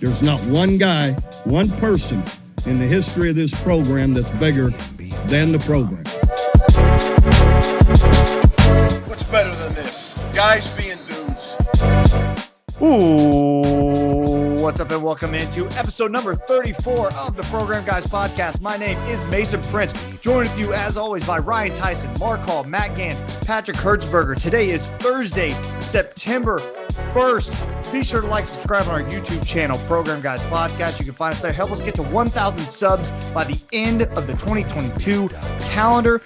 There's not one guy, one person in the history of this program that's bigger than the program. What's better than this? Guys being dudes. Ooh, what's up and welcome into episode number 34 of the Program Guys podcast. My name is Mason Prince, joined with you as always by Ryan Tyson, Mark Hall, Matt Gann, Patrick Hertzberger. Today is Thursday, September 1st. Be sure to like, subscribe on our YouTube channel, Program Guys Podcast. You can find us there. Help us get to 1,000 subs by the end of the 2022 calendar.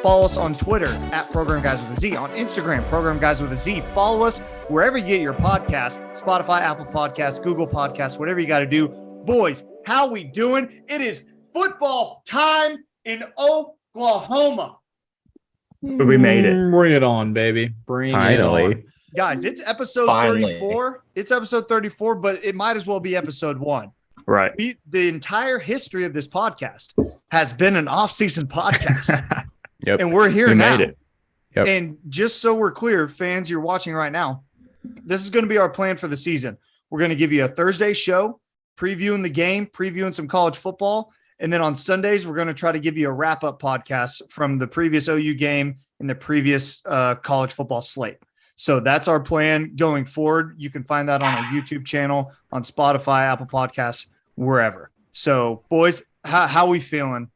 Follow us on Twitter at Program Guys with a Z, on Instagram, Program Guys with a Z. Follow us wherever you get your podcast, Spotify, Apple Podcasts, Google Podcasts, whatever you got to do. Boys, how we doing? It is football time in Oklahoma. We made it. Bring it on, baby. Bring it on. Guys, it's episode 34. It's episode 34, but it might as well be episode 1. Right. The entire history of this podcast has been an off-season podcast. Yep. And we're here now. Made it. Yep. And just so we're clear, fans, you're watching right now, this is going to be our plan for the season. We're going to give you a Thursday show, previewing the game, previewing some college football. And then on Sundays, we're going to try to give you a wrap-up podcast from the previous OU game and the previous college football slate. So that's our plan going forward. You can find that on our YouTube channel, on Spotify, Apple Podcasts, wherever. So, boys, how we feeling?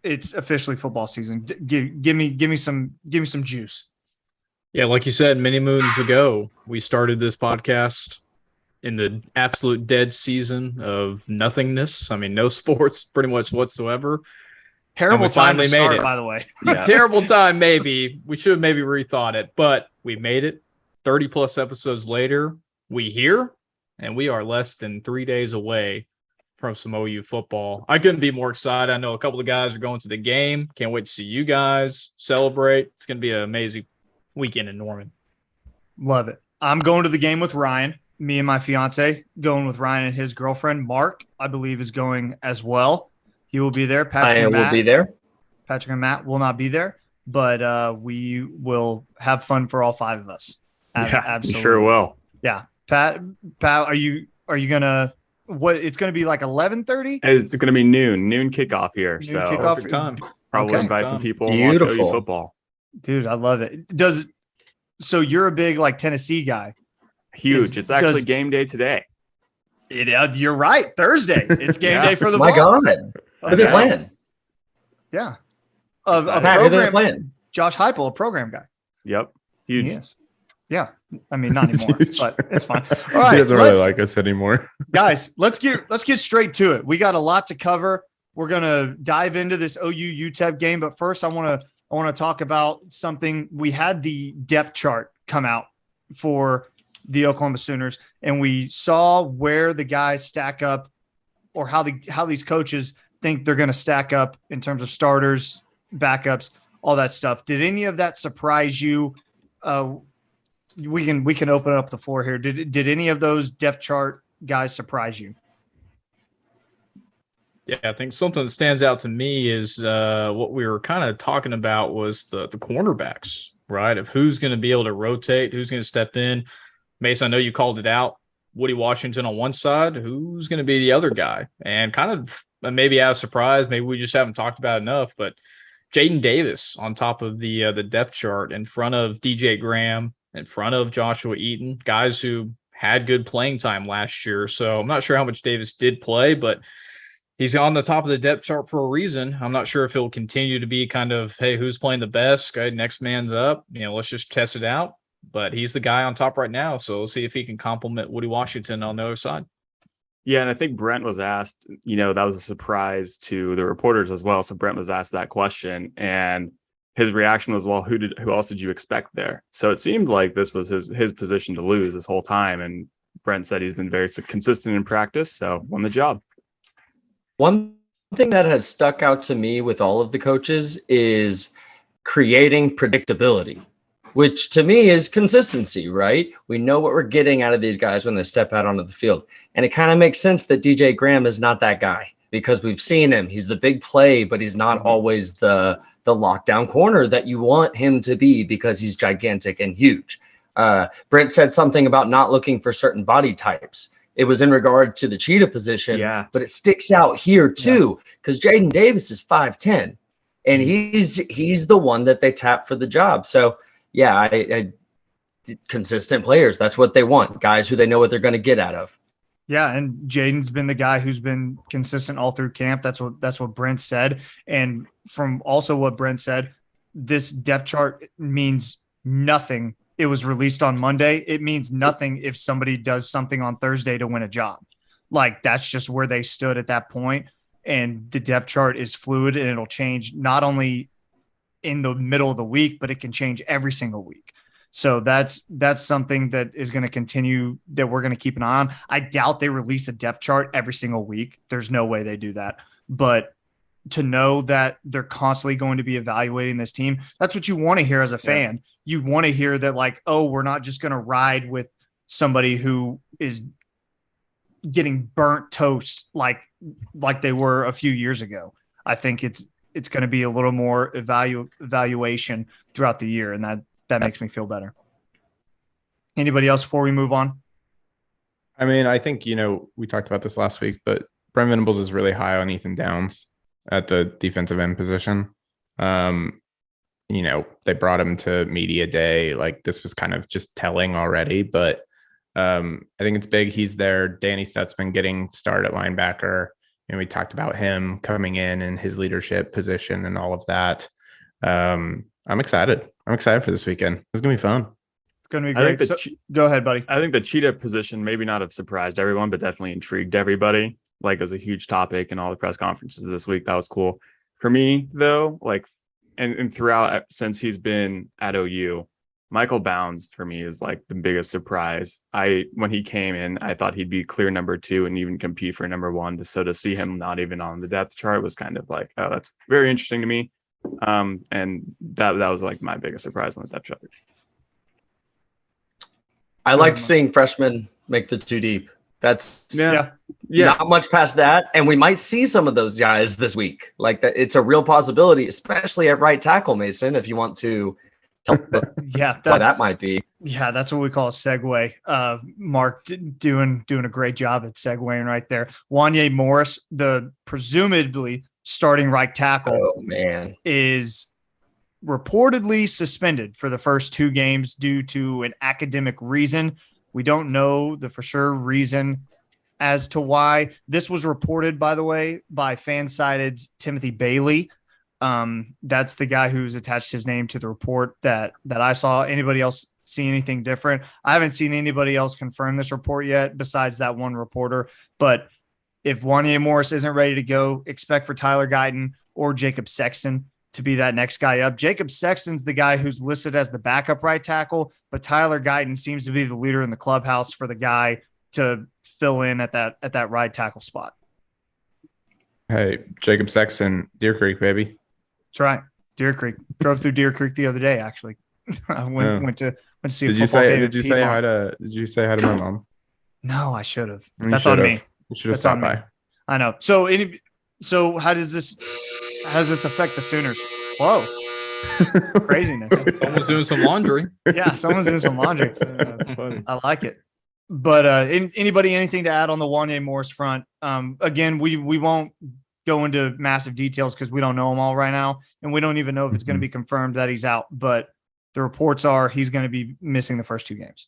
It's officially football season. Give me some juice. Yeah, like you said, many moons ago, we started this podcast in the absolute dead season of nothingness. I mean, no sports pretty much whatsoever. Terrible time to start, by the way. Yeah. Terrible time, maybe. We should have maybe rethought it, but we made it. 30-plus episodes later, we here, and we are less than 3 days away from some OU football. I couldn't be more excited. I know a couple of guys are going to the game. Can't wait to see you guys celebrate. It's going to be an amazing weekend in Norman. Love it. I'm going to the game with Ryan. Me and my fiance going with Ryan and his girlfriend. Mark, I believe, is going as well. He will be there. Patrick will be there. Patrick and Matt will not be there, but we will have fun for all 5 of us. Yeah, absolutely. Sure will. Yeah. Pat, are you going to – what? It's going to be like 11:30? It's going to be noon kickoff here. Noon so kickoff time. Probably invite some people and watch OU football. Dude, I love it. So you're a big like Tennessee guy. Huge. It's actually game day today. You're right. Thursday. It's game day for the My Vols. God. Who are they playing? Yeah. Who are they playing? Josh Heupel, a program guy. Yep. Huge. Yes. Yeah. I mean, not anymore, but it's fine. All right. He doesn't really like us anymore. Guys, let's get straight to it. We got a lot to cover. We're going to dive into this OU Utep game, but first I want to talk about something. We had the depth chart come out for the Oklahoma Sooners, and we saw where the guys stack up, or how these coaches think they're going to stack up in terms of starters, backups, all that stuff. Did any of that surprise you? We can open up the floor here. Did any of those depth chart guys surprise you? Yeah, I think something that stands out to me is what we were kind of talking about was the cornerbacks, right? Of who's going to be able to rotate, who's going to step in. Mason, I know you called it out. Woody Washington on one side, who's going to be the other guy? And kind of maybe out of surprise, maybe we just haven't talked about enough, but Jaden Davis on top of the depth chart in front of DJ Graham, in front of Joshua Eaton, guys who had good playing time last year. So I'm not sure how much Davis did play, but he's on the top of the depth chart for a reason. I'm not sure if he'll continue to be kind of, hey, who's playing the best? Okay, next man's up. Let's just test it out. But he's the guy on top right now. So we'll see if he can complement Woody Washington on the other side. Yeah, and I think Brent was asked, that was a surprise to the reporters as well. So Brent was asked that question, and his reaction was, well, who else did you expect there? So it seemed like this was his position to lose this whole time. And Brent said he's been very consistent in practice, so won the job. One thing that has stuck out to me with all of the coaches is creating predictability, which to me is consistency, right? We know what we're getting out of these guys when they step out onto the field. And it kind of makes sense that DJ Graham is not that guy, because we've seen him. He's the big play, but he's not always the lockdown corner that you want him to be, because he's gigantic and huge. Brent said something about not looking for certain body types. it was in regard to the cheetah position, Yeah. but it sticks out here too because Jaden Davis is 5'10", and he's the one that they tap for the job. So yeah, I consistent players. That's what they want. Guys who they know what they're going to get out of. Yeah, and Jaden's been the guy who's been consistent all through camp. That's what Brent said. And from also what Brent said, this depth chart means nothing. It was released on Monday. It means nothing if somebody does something on Thursday to win a job. Like, that's just where they stood at that point. And the depth chart is fluid, and it'll change not only in the middle of the week, but it can change every single week. So that's something that is going to continue, that we're going to keep an eye on. I doubt they release a depth chart every single week. There's no way they do that. But to know that they're constantly going to be evaluating this team, that's what you want to hear as a fan. You want to hear that, like, oh, we're not just going to ride with somebody who is getting burnt toast like they were a few years ago. I think it's going to be a little more evaluation throughout the year, and that makes me feel better. Anybody else before we move on? I mean, I think, we talked about this last week, but Brent Venables is really high on Ethan Downs at the defensive end position. They brought him to media day. Like, this was kind of just telling already, but I think it's big. He's there. Danny Stutzman getting started at linebacker. We talked about him coming in and his leadership position and all of that. I'm excited. I'm excited for this weekend. It's going to be fun. It's going to be great. Go ahead, buddy. I think the cheetah position maybe not have surprised everyone, but definitely intrigued everybody. Like, it was a huge topic in all the press conferences this week. That was cool. For me, though, like, and throughout since he's been at OU, Michael Bounds for me is like the biggest surprise. When he came in, I thought he'd be clear number 2 and even compete for number 1. So to see him not even on the depth chart was kind of like, oh, that's very interesting to me. And that was like my biggest surprise on the depth chart. I liked seeing freshmen make the 2 deep. That's yeah. Not much past that, and we might see some of those guys this week. Like, that, it's a real possibility, especially at right tackle, Mason. If you want to tell why that might be. Yeah, that's what we call a segue. Mark doing a great job at segueing right there. Wanya Morris, the presumably starting right tackle, is reportedly suspended for the first 2 games due to an academic reason. We don't know the for sure reason as to why. This was reported, by the way, by FanSided's Timothy Bailey. That's the guy who's attached his name to the report that I saw. Anybody else see anything different? I haven't seen anybody else confirm this report yet besides that one reporter. But if Wanya Morris isn't ready to go, expect for Tyler Guyton or Jacob Sexton to be that next guy up. Jacob Sexton's the guy who's listed as the backup right tackle, but Tyler Guyton seems to be the leader in the clubhouse for the guy to fill in at that right tackle spot. Hey, Jacob Sexton, Deer Creek, baby. That's right. Deer Creek. Drove through Deer Creek the other day, actually. I went to see a Did football game. Did you say hi to my mom? No, I should have. That's on me. You should have stopped by. I know. So how does this affect the Sooners? Whoa. Craziness. Someone's doing some laundry. Yeah, someone's doing some laundry. That's funny. I like it. But anything to add on the Wanya Morris front? Again, we won't go into massive details because we don't know him all right now, and we don't even know if it's going to be confirmed that he's out. But the reports are he's going to be missing the first 2 games.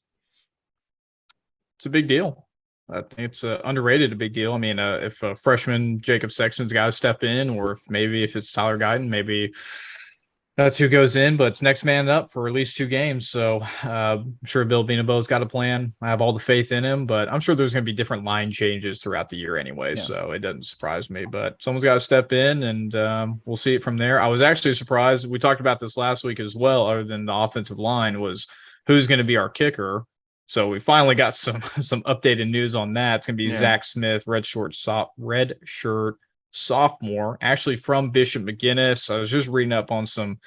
It's a big deal. I think it's underrated, a big deal. I mean, if a freshman Jacob Sexton's got to step in, or if it's Tyler Guyton, maybe that's who goes in. But it's next man up for at least 2 games. So I'm sure Bill Beaneau's got a plan. I have all the faith in him, but I'm sure there's going to be different line changes throughout the year anyway. Yeah. So it doesn't surprise me. But someone's got to step in, and we'll see it from there. I was actually surprised. We talked about this last week as well, other than the offensive line, was who's going to be our kicker. So we finally got some updated news on that. It's going to be Zach Smith, red shirt sophomore, actually from Bishop McGuinness. I was just reading up on some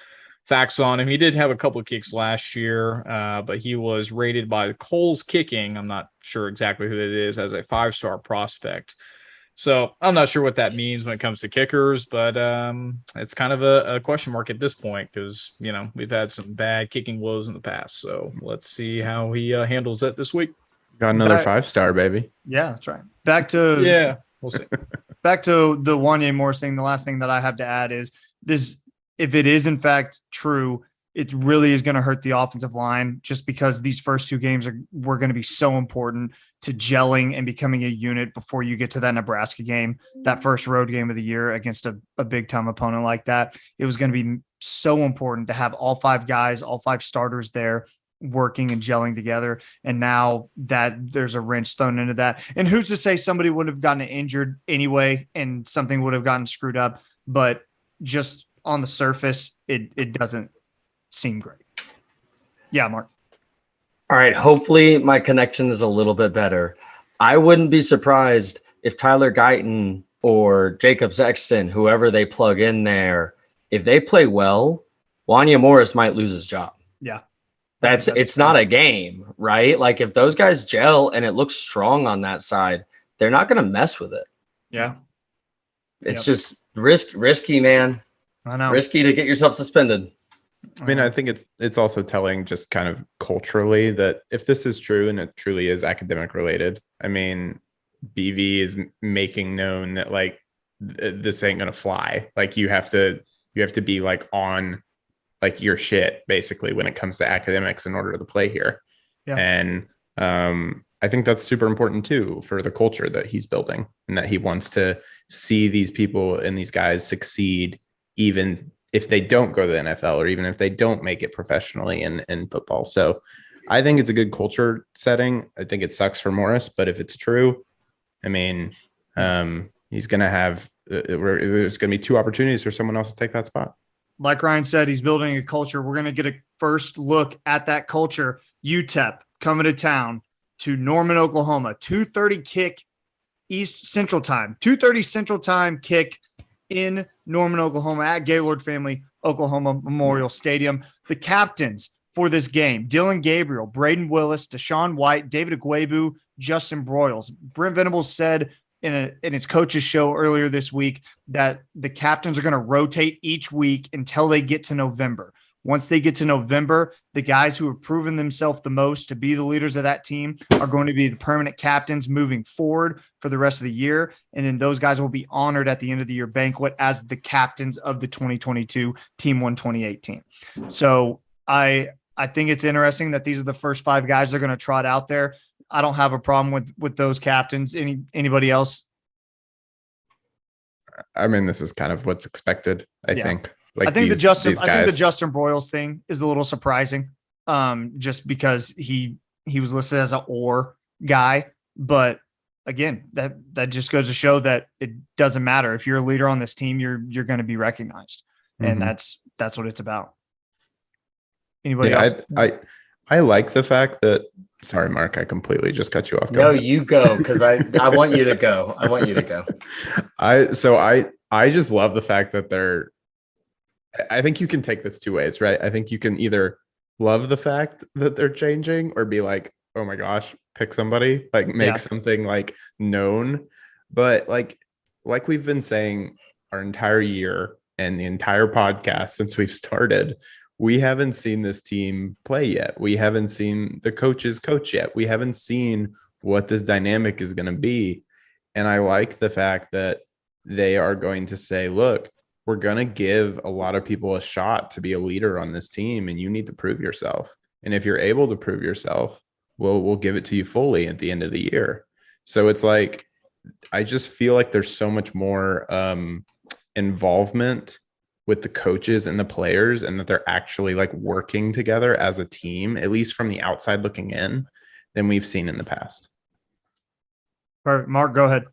facts on him. He did have a couple of kicks last year, but he was rated by Cole's Kicking. I'm not sure exactly who that is, as a 5-star prospect. So I'm not sure what that means when it comes to kickers, but it's kind of a question mark at this point because, we've had some bad kicking woes in the past. So let's see how he handles it this week. Got another 5-star, baby. Yeah, that's right. Back to Yeah, we'll see. Back to the Wanya Morris thing. The last thing that I have to add is this: if it is in fact true, it really is going to hurt the offensive line, just because these first two games were going to be so important to gelling and becoming a unit before you get to that Nebraska game, that first road game of the year against a big time opponent like that. It was going to be so important to have all 5 guys, all 5 starters there working and gelling together. And now that there's a wrench thrown into that, and who's to say somebody would have gotten injured anyway and something would have gotten screwed up, but just on the surface, it doesn't seem great. Yeah, Mark. All right. Hopefully my connection is a little bit better. I wouldn't be surprised if Tyler Guyton or Jacob Sexton, whoever they plug in there, if they play well, Wanya Morris might lose his job. Yeah. It's not a game, right? Like if those guys gel and it looks strong on that side, they're not going to mess with it. Yeah. It's just risky, man. I know. Risky to get yourself suspended. I mean, I think it's also telling just kind of culturally that if this is true and it truly is academic related, I mean, BV is making known that like this ain't gonna fly. Like you have to be like on like your shit basically when it comes to academics in order to play here. Yeah. And I think that's super important too for the culture that he's building, and that he wants to see these people and these guys succeed even if they don't go to the NFL or even if they don't make it professionally in football. So I think it's a good culture setting. I think it sucks for Morris, but if it's true, I mean, he's going to have, there's going to be 2 opportunities for someone else to take that spot. Like Ryan said, he's building a culture. We're going to get a first look at that culture. Utep coming to town to Norman, Oklahoma, 2:30 kick East Central Time, 2:30 Central Time kick in Norman, Oklahoma at Gaylord Family Oklahoma Memorial Stadium. The captains for this game: Dylan Gabriel, Braden Willis, Deshaun White, David Agwebu, Justin Broyles. Brent Venables said in his coach's show earlier this week that the captains are going to rotate each week until they get to November. Once they get to November, the guys who have proven themselves the most to be the leaders of that team are going to be the permanent captains moving forward for the rest of the year. And then those guys will be honored at the end of the year banquet as the captains of the 2022 Team 128 team. So I think it's interesting that these are the first 5 guys they're going to trot out there. I don't have a problem with those captains. Anybody else? I mean, this is kind of what's expected, I think. Like I think the Justin Broyles thing is a little surprising, just because he was listed as an or guy. But again, that just goes to show that it doesn't matter. If you're a leader on this team, you're going to be recognized, and that's what it's about. Anybody else? I like the fact that. Sorry, Mark, I completely just cut you off. No, you go, because I want you to go. I want you to go. I just love the fact that I think you can take this 2 ways, right? I think you can either love the fact that they're changing or be like, oh my gosh, pick somebody, like make something like known. But like we've been saying our entire year and the entire podcast since we've started, we haven't seen this team play yet. We haven't seen the coaches coach yet. We haven't seen what this dynamic is going to be. And I like the fact that they are going to say, look, we're going to give a lot of people a shot to be a leader on this team, and you need to prove yourself. And if you're able to prove yourself, we'll give it to you fully at the end of the year. So it's like, I just feel like there's so much more involvement with the coaches and the players, and that they're actually like working together as a team, at least from the outside looking in, than we've seen in the past. Perfect. Mark, go ahead.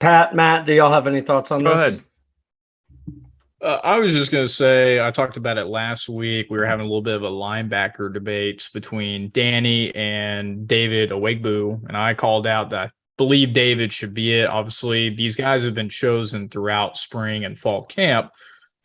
Pat, Matt, do y'all have any thoughts on this? Go ahead. I was just going to say, I talked about it last week. We were having a little bit of a linebacker debate between Danny and David Owegbu, and I called out that I believe David should be it. Obviously, these guys have been chosen throughout spring and fall camp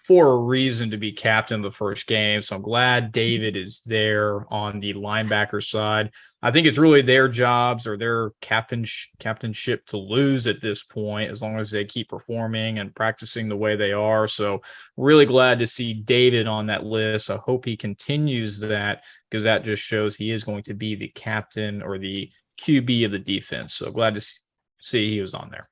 for a reason to be captain of the first game. So I'm glad David is there on the linebacker side. I think it's really their jobs or their captainship to lose at this point, as long as they keep performing and practicing the way they are. So really glad to see David on that list. I hope he continues that, because that just shows he is going to be the captain or the QB of the defense. So glad to see he was on there.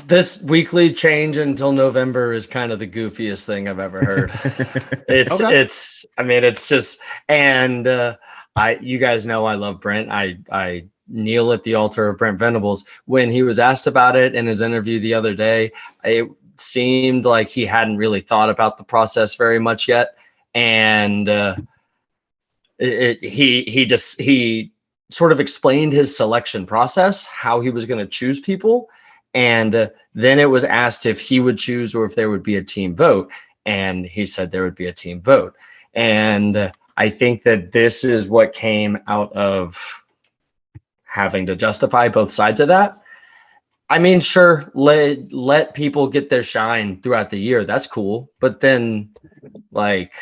This weekly change until November is kind of the goofiest thing I've ever heard. It's just, and you guys know I love Brent. I kneel at the altar of Brent Venables. When he was asked about it in his interview the other day, it seemed like he hadn't really thought about the process very much yet. And he sort of explained his selection process, how he was going to choose people. And then it was asked if he would choose or if there would be a team vote. And he said there would be a team vote. And I think that this is what came out of having to justify both sides of that. I mean, sure, let people get their shine throughout the year. That's cool. But then, like,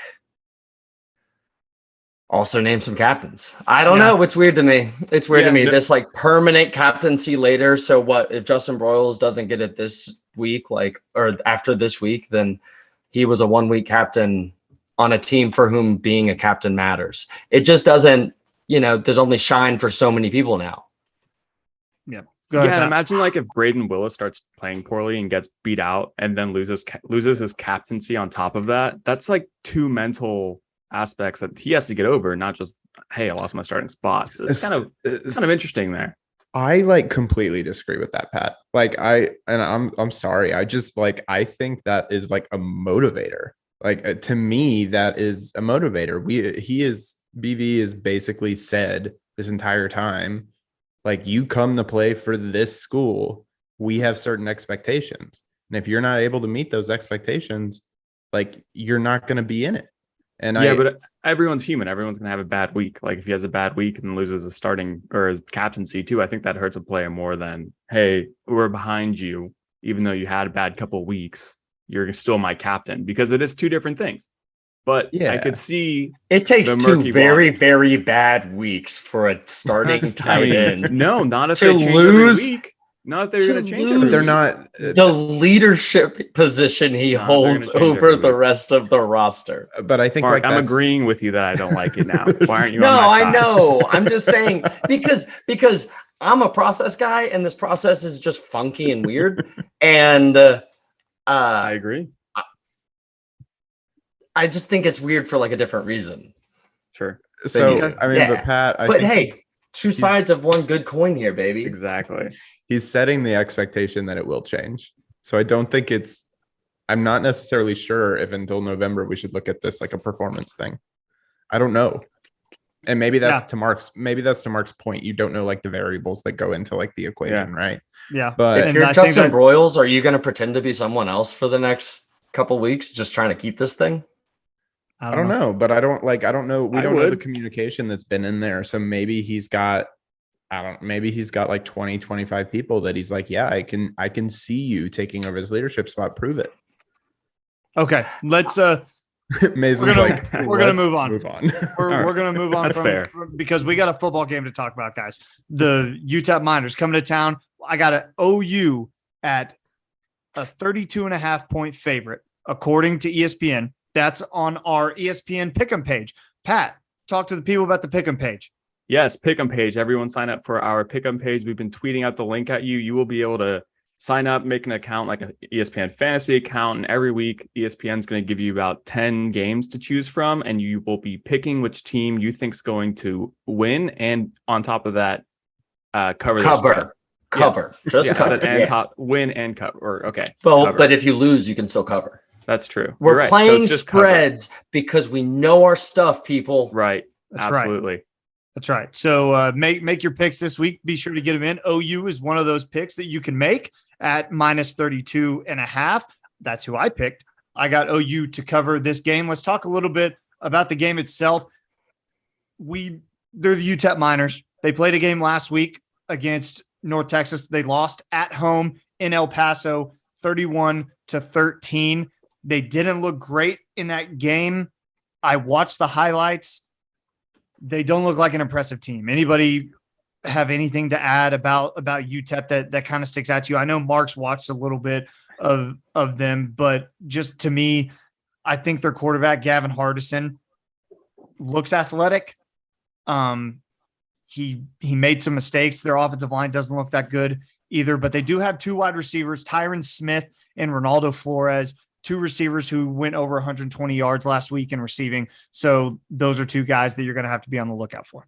also name some captains. I don't know. It's weird to me. It's weird to me. This like permanent captaincy later. So what if Justin Broyles doesn't get it this week, or after this week, then he was a 1 week captain on a team for whom being a captain matters. It just doesn't, there's only shine for so many people now. Yeah. Yeah, and imagine like if Braden Willis starts playing poorly and gets beat out and then loses his captaincy on top of that. That's like two mental aspects that he has to get over, not just, hey, I lost my starting spot. So it's kind of interesting there. I completely disagree with that, Pat. I'm sorry. I think that is like a motivator. To me, that is a motivator. BV has basically said this entire time, you come to play for this school, we have certain expectations. And if you're not able to meet those expectations, you're not going to be in it. And but everyone's human. Everyone's going to have a bad week. If he has a bad week and loses his starting or his captaincy too, I think that hurts a player more than, hey, we're behind you. Even though you had a bad couple of weeks, you're still my captain, because it is two different things. But I could see it takes two very, very bad weeks for a starting tight end. No, not if to they change lose. Every week. Not if they're going to change it. They're not the leadership position he holds over the rest of the roster. But I think Mark, I'm agreeing with you that I don't like it now. Why aren't you? No, on my side? I know. I'm just saying because I'm a process guy, and this process is just funky and weird. And I agree. I just think it's weird for a different reason. Sure. So but Pat, two sides of one good coin here, baby. Exactly. He's setting the expectation that it will change. So I don't think I'm not necessarily sure if until November we should look at this like a performance thing. I don't know. And maybe that's to Mark's point. You don't know the variables that go into the equation, right? Yeah. But if you're Justin Broyles, are you going to pretend to be someone else for the next couple weeks, just trying to keep this thing? I don't know, but I don't know. We don't know the communication that's been in there. So maybe he's got 20, 25 people that he's I can see you taking over his leadership spot. Prove it. Okay. Let's, Mason's we're gonna move on. We're gonna move on. That's fair. Because we got a football game to talk about, guys. The Utep Miners coming to town. I got an OU at a 32.5 point favorite, according to ESPN. That's on our ESPN Pick'em page. Pat, talk to the people about the Pick'em page. Yes, Pick'em page. Everyone sign up for our Pick'em page. We've been tweeting out the link at you. You will be able to sign up, make an account like an ESPN fantasy account. And every week, ESPN is going to give you about 10 games to choose from. And you will be picking which team you think is going to win. And on top of that, cover. Just cover. And top win and cover. Okay. Well, cover. But if you lose, you can still cover. That's true. We're playing spreads because we know our stuff, people. Right. That's absolutely. Right. That's right. So make your picks this week. Be sure to get them in. OU is one of those picks that you can make at minus 32.5. That's who I picked. I got OU to cover this game. Let's talk a little bit about the game itself. They're the UTEP Miners. They played a game last week against North Texas. They lost at home in El Paso 31-13. They didn't look great in that game. I watched the highlights. They don't look like an impressive team. Anybody have anything to add about UTEP that kind of sticks out to you? I know Mark's watched a little bit of them, but just to me, I think their quarterback, Gavin Hardison, looks athletic. He made some mistakes. Their offensive line doesn't look that good either, but they do have two wide receivers, Tyron Smith and Ronaldo Flores, two receivers who went over 120 yards last week in receiving. So those are two guys that you're going to have to be on the lookout for.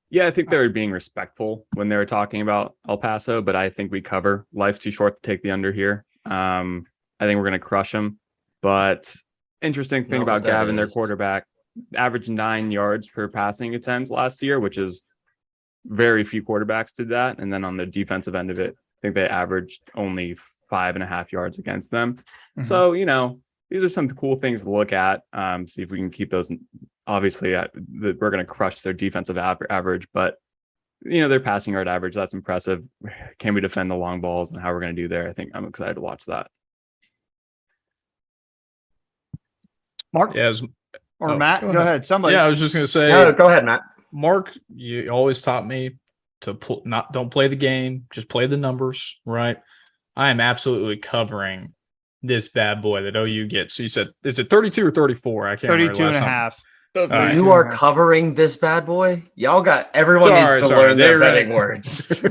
Yeah, I think they were being respectful when they were talking about El Paso, but I think we cover. Life's too short to take the under here. I think we're going to crush them. But interesting thing about Gavin, their quarterback, averaged 9 yards per passing attempt last year, which is very few quarterbacks did that. And then on the defensive end of it, I think they averaged only 5.5 yards against them. Mm-hmm. So, these are some cool things to look at. See if we can keep those. Obviously, we're going to crush their defensive average, but their passing yard average, that's impressive. Can we defend the long balls and how we're going to do there? I think I'm excited to watch that. Mark? Yes. Or Matt? Go ahead. Somebody. Yeah, I was just going to say. No, go ahead, Matt. Mark, you always taught me to don't play the game, just play the numbers, right? I am absolutely covering this bad boy that OU gets. So you said, is it 32 or 34? I can't remember. 32 and a half. You are covering this bad boy? Y'all got everyone needs to learn their betting words.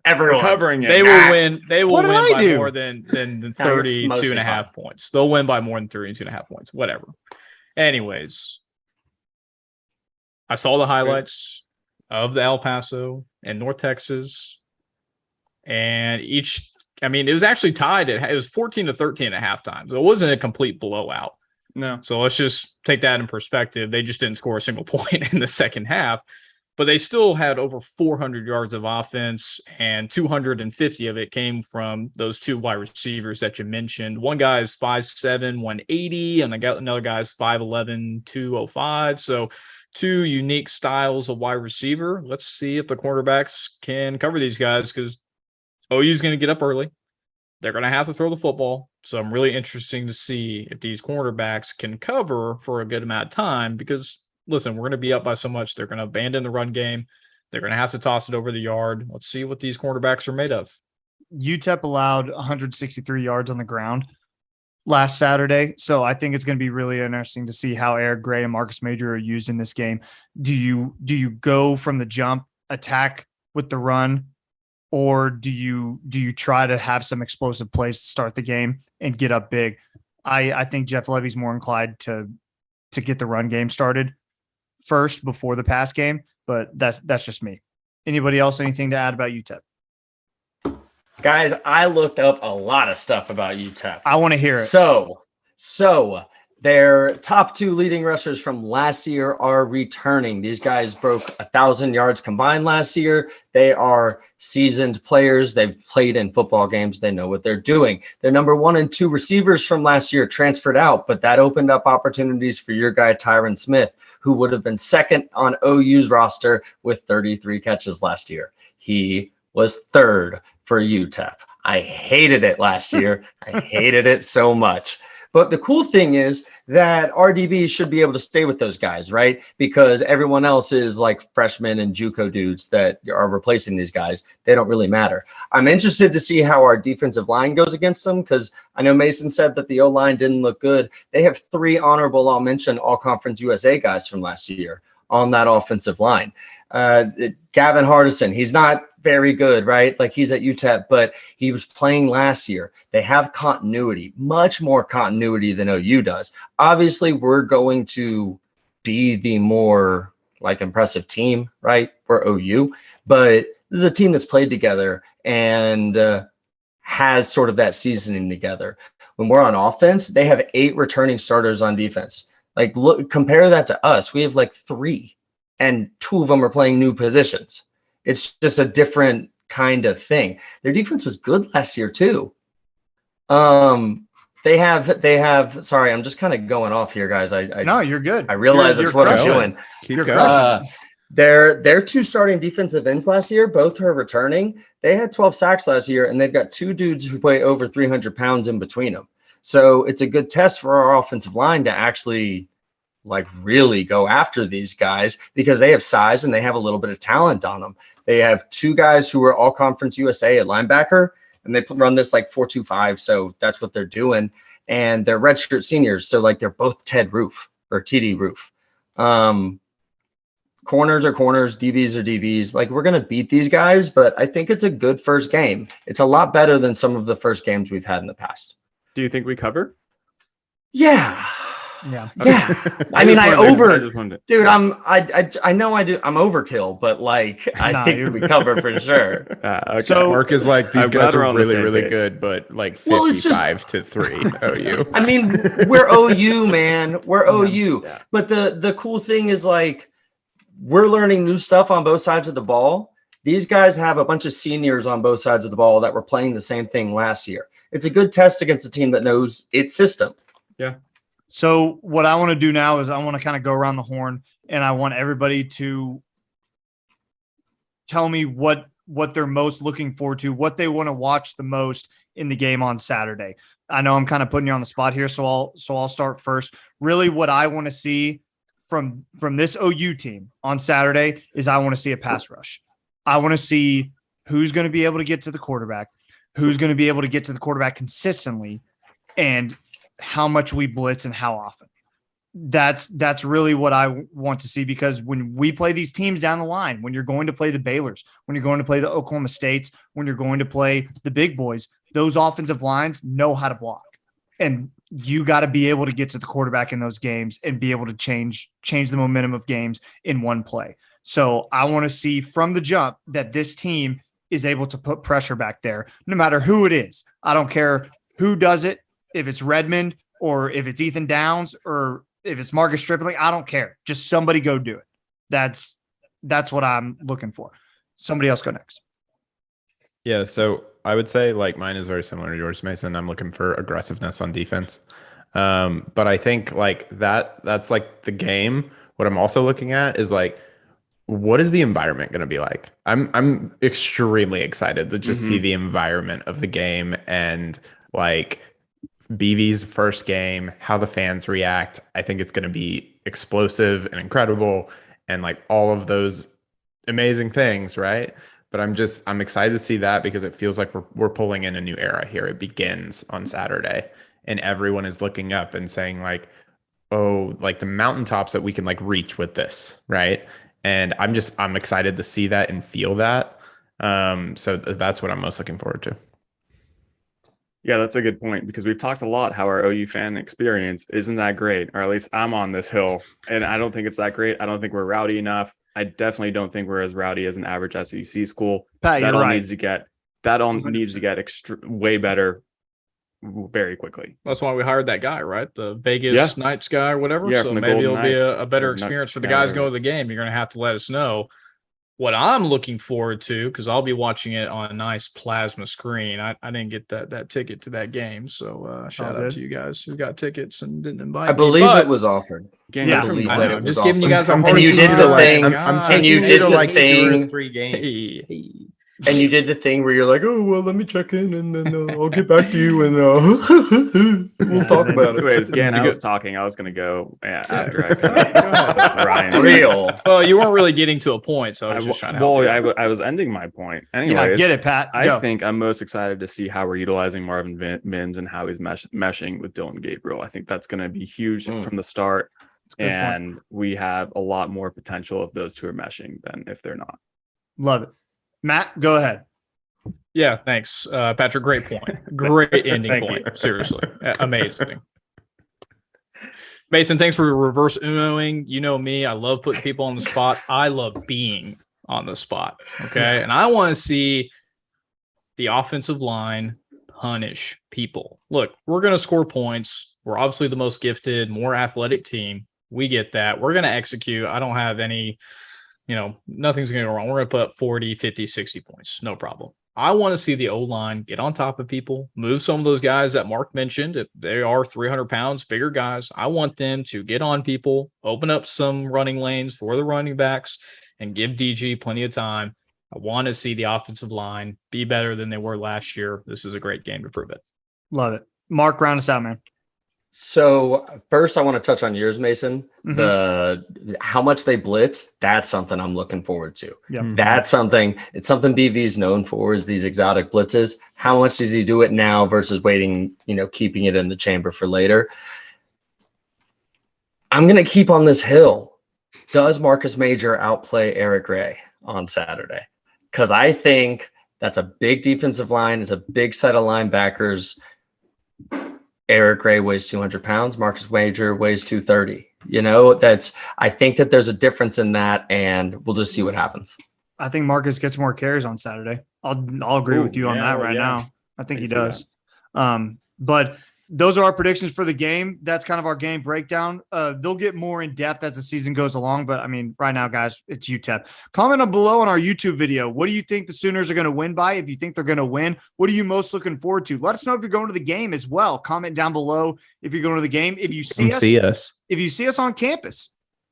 Everyone covering it. They will win. They will win by more than 32 and a half points. They'll win by more than 32 and a half points. Whatever. Anyways, I saw the highlights of the El Paso and North Texas, and it was actually tied. It was 14-13 at halftime, so it wasn't a complete blowout. No. So let's just take that in perspective. They just didn't score a single point in the second half, but they still had over 400 yards of offense, and 250 of it came from those two wide receivers that you mentioned. One guy is 5'7", 180, and another guy's 5'11", 205. So two unique styles of wide receiver. Let's see if the quarterbacks can cover these guys, because OU is going to get up early. They're going to have to throw the football. So I'm really interested to see if these cornerbacks can cover for a good amount of time, because, listen, we're going to be up by so much. They're going to abandon the run game. They're going to have to toss it over the yard. Let's see what these cornerbacks are made of. UTEP allowed 163 yards on the ground last Saturday. So I think it's going to be really interesting to see how Eric Gray and Marcus Major are used in this game. Do you go from the jump, attack with the run, or do you try to have some explosive plays to start the game and get up big? I think Jeff Levy's more inclined to get the run game started first before the pass game, but that's just me. Anybody else, anything to add about UTEP? Guys, I looked up a lot of stuff about UTEP. I want to hear it. So their top two leading rushers from last year are returning. These guys broke 1,000 yards combined last year. They are seasoned players. They've played in football games. They know what they're doing. Their number 1 and 2 receivers from last year transferred out, but that opened up opportunities for your guy, Tyron Smith, who would have been second on OU's roster with 33 catches last year. He was third for UTEP. I hated it last year. I hated it so much. But the cool thing is that RDB should be able to stay with those guys, right? Because everyone else is like freshmen and JUCO dudes that are replacing these guys. They don't really matter. I'm interested to see how our defensive line goes against them, because I know Mason said that the O-line didn't look good. They have 3 honorable, I'll mention, All-Conference USA guys from last year on that offensive line. Gavin Hardison, he's not very good, right? Like, he's at UTEP, but he was playing last year. They have continuity, much more continuity than OU does. Obviously, we're going to be the more impressive team, right? For OU, but this is a team that's played together and has sort of that seasoning together. When we're on offense, they have 8 returning starters on defense. Look, compare that to us. We have 3, and 2 of them are playing new positions. It's just a different kind of thing. Their defense was good last year too. They have. Sorry, I'm just kind of going off here, guys. No, you're good. I realize that's what I'm doing. Keep going. Their two starting defensive ends last year, both are returning. They had 12 sacks last year, and they've got two dudes who weigh over 300 pounds in between them. So it's a good test for our offensive line to actually really go after these guys because they have size and they have a little bit of talent on them. They have two guys who are all conference USA at linebacker, and they run this 4-2-5. So that's what they're doing. And they're redshirt seniors. So they're both TD Roof. Corners are corners, DBs are DBs. We're going to beat these guys, but I think it's a good first game. It's a lot better than some of the first games we've had in the past. Do you think we cover? Yeah. Yeah. I mean, I know I do. I'm overkill, but I think we cover for sure. Okay. So Mark is these I'm guys glad we're are on the really, same really page. good, but Well, it's 55-3 OU. I mean, we're OU, man. We're OU. Yeah. But the cool thing is we're learning new stuff on both sides of the ball. These guys have a bunch of seniors on both sides of the ball that were playing the same thing last year. It's a good test against a team that knows its system. Yeah. So what I want to do now is I want to kind of go around the horn, and I want everybody to tell me what they're most looking forward to, what they want to watch the most in the game on Saturday. I know I'm kind of putting you on the spot here, so I'll start first. Really, what I want to see from this OU team on Saturday is I want to see a pass rush. I want to see who's going to be able to get to the quarterback, who's going to be able to get to the quarterback consistently, and how much we blitz and how often. That's really what I want to see, because when we play these teams down the line, when you're going to play the Baylors, when you're going to play the Oklahoma States, when you're going to play the big boys, those offensive lines know how to block. And you got to be able to get to the quarterback in those games and be able to change the momentum of games in one play. So I want to see from the jump that this team is able to put pressure back there, no matter who it is. I don't care who does it, if it's Redmond or if it's Ethan Downs or if it's Marcus Stripling, I don't care. Just somebody go do it. That's what I'm looking for. Somebody else go next. Yeah, so I would say mine is very similar to yours, Mason. I'm looking for aggressiveness on defense. But I think that's the game. What I'm also looking at is what is the environment going to be like? I'm extremely excited to just see the environment of the game and BV's first game, how the fans react. I think it's going to be explosive and incredible and all of those amazing things, right? But I'm excited to see that because it feels like we're pulling in a new era here. It begins on Saturday and everyone is looking up and saying the mountaintops that we can reach with this, right? And I'm excited to see that and feel that. So that's what I'm most looking forward to. Yeah, that's a good point, because we've talked a lot how our OU fan experience isn't that great, or at least I'm on this hill, and I don't think it's that great. I don't think we're rowdy enough. I definitely don't think we're as rowdy as an average SEC school. Pat, that you're all right. needs to get way better very quickly. That's why we hired that guy, right? The Vegas Knights guy or whatever. Yeah, so from the maybe Golden it'll be Knights. a better Or experience for the yeah, guys whatever. going to the game. You're going to have to let us know. What I'm looking forward to, because I'll be watching it on a nice plasma screen. I didn't get that ticket to that game, so shout out to you guys who got tickets and didn't invite I me. believe But it was offered. Yeah, I believe I that know, it was just giving you guys a offered. hard And you did time. the thing. I'm And you taking did to the 2 or thing. 3 games. Hey. And you did the thing where you're oh, well, let me check in and then I'll get back to you and we'll talk about it. Anyways, again, I was talking. I was going to go after I Go ahead. Ryan. Real. Well, you weren't really getting to a point, so I was just trying to help you out. I was ending my point. Yeah, Anyways, get it, Pat. I Go. think I'm most excited to see how we're utilizing Marvin Mims and how he's meshing with Dylan Gabriel. I think that's going to be huge from the start. And we have a lot more potential if those two are meshing than if they're not. Love it. Matt, go ahead. Yeah, thanks, Patrick. Great point. Great ending point. Seriously, amazing. Mason, thanks for reverse Unoing. You know me. I love putting people on the spot. I love being on the spot. Okay. And I want to see the offensive line punish people. Look, we're going to score points. We're obviously the most gifted, more athletic team. We get that. We're going to execute. I don't have any, nothing's going to go wrong. We're going to put up 40, 50, 60 points. No problem. I want to see the O-line get on top of people, move some of those guys that Mark mentioned. If they are 300 pounds, bigger guys, I want them to get on people, open up some running lanes for the running backs, and give DG plenty of time. I want to see the offensive line be better than they were last year. This is a great game to prove it. Love it. Mark, round us out, man. So first, I want to touch on yours, Mason. Mhm. The how much they blitz. That's something I'm looking forward to. Yep. That's something. It's something BV is known for, is these exotic blitzes. How much does he do it now versus waiting? Keeping it in the chamber for later. I'm gonna keep on this hill. Does Marcus Major outplay Eric Ray on Saturday? Because I think that's a big defensive line. It's a big set of linebackers. Eric Ray weighs 200 pounds. Marcus Major weighs 230. I think that there's a difference in that, and we'll just see what happens. I think Marcus gets more carries on Saturday. I'll agree with you on that right now. I think he does. But those are our predictions for the game. That's kind of our game breakdown. They'll get more in depth as the season goes along. But I mean, right now, guys, it's Utep. Comment below on our YouTube video. What do you think the Sooners are going to win by? If you think they're going to win, what are you most looking forward to? Let us know if you're going to the game as well. Comment down below if you're going to the game. If you see us on campus,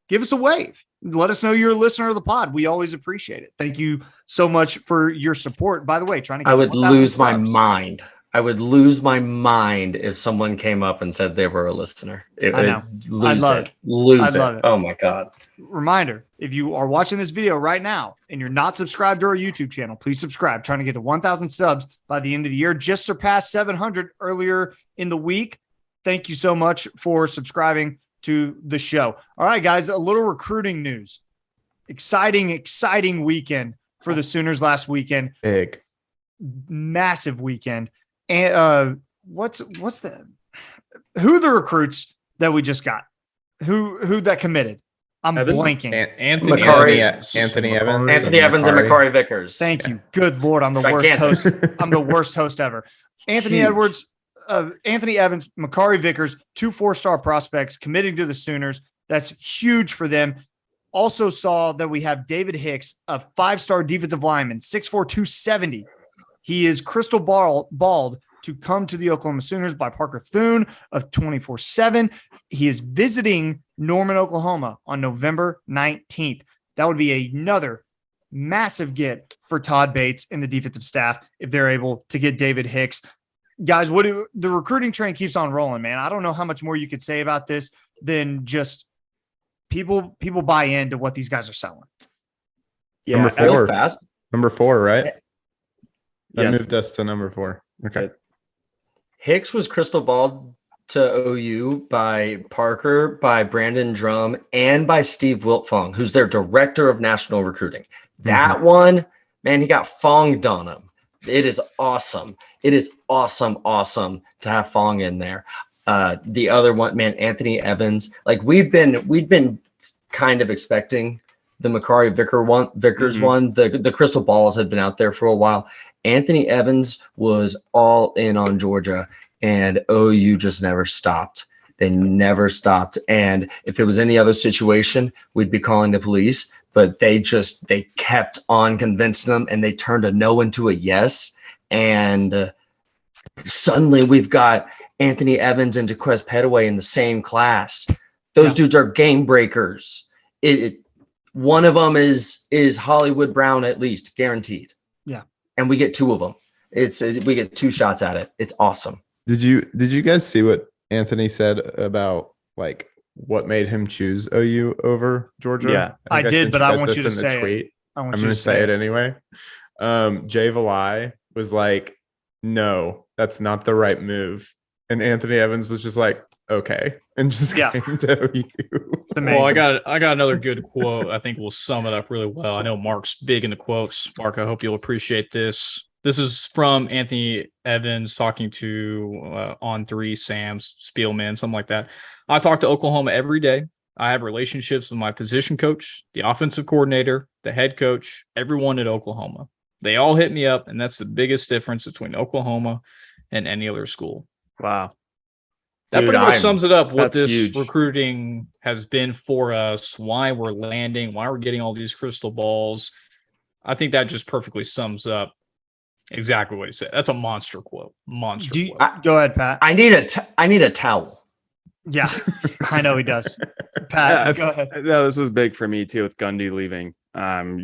give us a wave. Let us know you're a listener of the pod. We always appreciate it. Thank you so much for your support. By the way, trying to get I would 1,000 lose my subs. mind. I would lose my mind if someone came up and said they were a listener. I know. Lose love it. Lose love it. it. Oh my God. Reminder, if you are watching this video right now and you're not subscribed to our YouTube channel, please subscribe. Trying to get to 1,000 subs by the end of the year. Just surpassed 700 earlier in the week. Thank you so much for subscribing to the show. All right, guys, a little recruiting news. Exciting weekend for the Sooners last weekend. Big. Massive weekend. And who are the recruits that we just got? Who that committed? I'm blanking. Anthony Evans. Anthony Evans and Makari Vickers. Thank you. Good Lord. I'm the worst host. I'm the worst host ever. Anthony Evans, Makari Vickers, 2 4-star prospects committing to the Sooners. That's huge for them. Also saw that we have David Hicks, a 5-star defensive lineman, 6'4", 270. He is crystal balled to come to the Oklahoma Sooners by Parker Thune of 24/7. He is visiting Norman, Oklahoma on November 19th. That would be another massive get for Todd Bates and the defensive staff if they're able to get David Hicks. Guys, the recruiting train keeps on rolling, man. I don't know how much more you could say about this than just people buy into what these guys are selling. Yeah, Number four, right? That Yes. moved us to number 4. Okay. Hicks was crystal balled to OU by Parker, by Brandon Drum, and by Steve Wiltfong, who's their director of national recruiting. That one, man, he got Fonged on him. It is awesome. It is awesome to have Fong in there. The other one, man, Anthony Evans. Like we'd been kind of expecting the Makari Vickers one. The crystal balls had been out there for a while. Anthony Evans was all in on Georgia, and OU just never stopped. They never stopped. And if it was any other situation, we'd be calling the police. But they kept on convincing them, and they turned a no into a yes. And suddenly we've got Anthony Evans and Jaquez Petaway in the same class. Those dudes are game breakers. One of them is Hollywood Brown at least, guaranteed. Yeah. And we get 2 of them. We get 2 shots at it. It's awesome. Did you guys see what Anthony said about like what made him choose OU over Georgia? Yeah, I did, but I want you to say it. I'm going to say it anyway. Jay Valai was like, "No, that's not the right move," and Anthony Evans was just like, "Okay," and just came to OU. Well, I got another good quote. I think will sum it up really well. I know Mark's big into quotes. Mark, I hope you'll appreciate this. This is from Anthony Evans talking to On3 Sam Spielman, something like that. I talk to Oklahoma every day. I have relationships with my position coach, the offensive coordinator, the head coach, everyone at Oklahoma. They all hit me up, and that's the biggest difference between Oklahoma and any other school. Wow. That pretty much sums it up what this huge. recruiting has been for us, why we're landing, why we're getting all these crystal balls. I think that just perfectly sums up exactly what he said. That's a monster quote. Go ahead, Pat. I need a towel. Yeah, I know he does. Pat, go ahead. No, this was big for me too with Gundy leaving.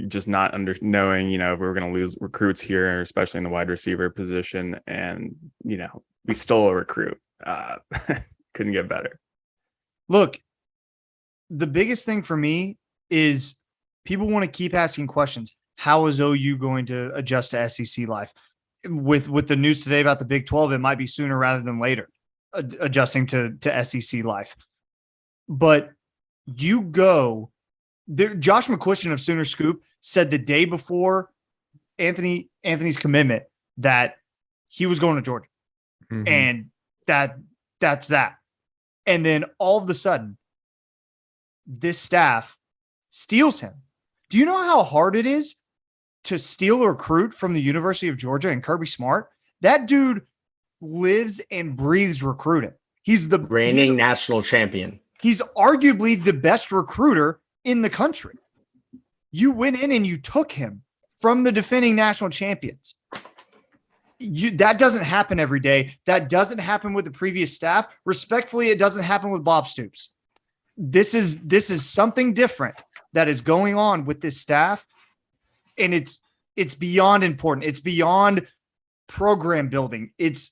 Just not knowing, if we were going to lose recruits here, especially in the wide receiver position, and we stole a recruit. Couldn't get better. Look, the biggest thing for me is people want to keep asking questions. How is OU going to adjust to SEC life? With the news today about the Big 12, it might be sooner rather than later adjusting to SEC life. But you go there. Josh McCuistion of Sooner Scoop said the day before Anthony's commitment that he was going to Georgia, and that's that. And then all of a sudden, this staff steals him. Do you know how hard it is to steal a recruit from the University of Georgia and Kirby Smart? That dude lives and breathes recruiting. He's the reigning national champion. He's arguably the best recruiter in the country. You went in and you took him from the defending national champions. That doesn't happen every day. That doesn't happen with the previous staff. Respectfully, it doesn't happen with Bob Stoops. This is something different that is going on with this staff, and it's beyond important. It's beyond program building. It's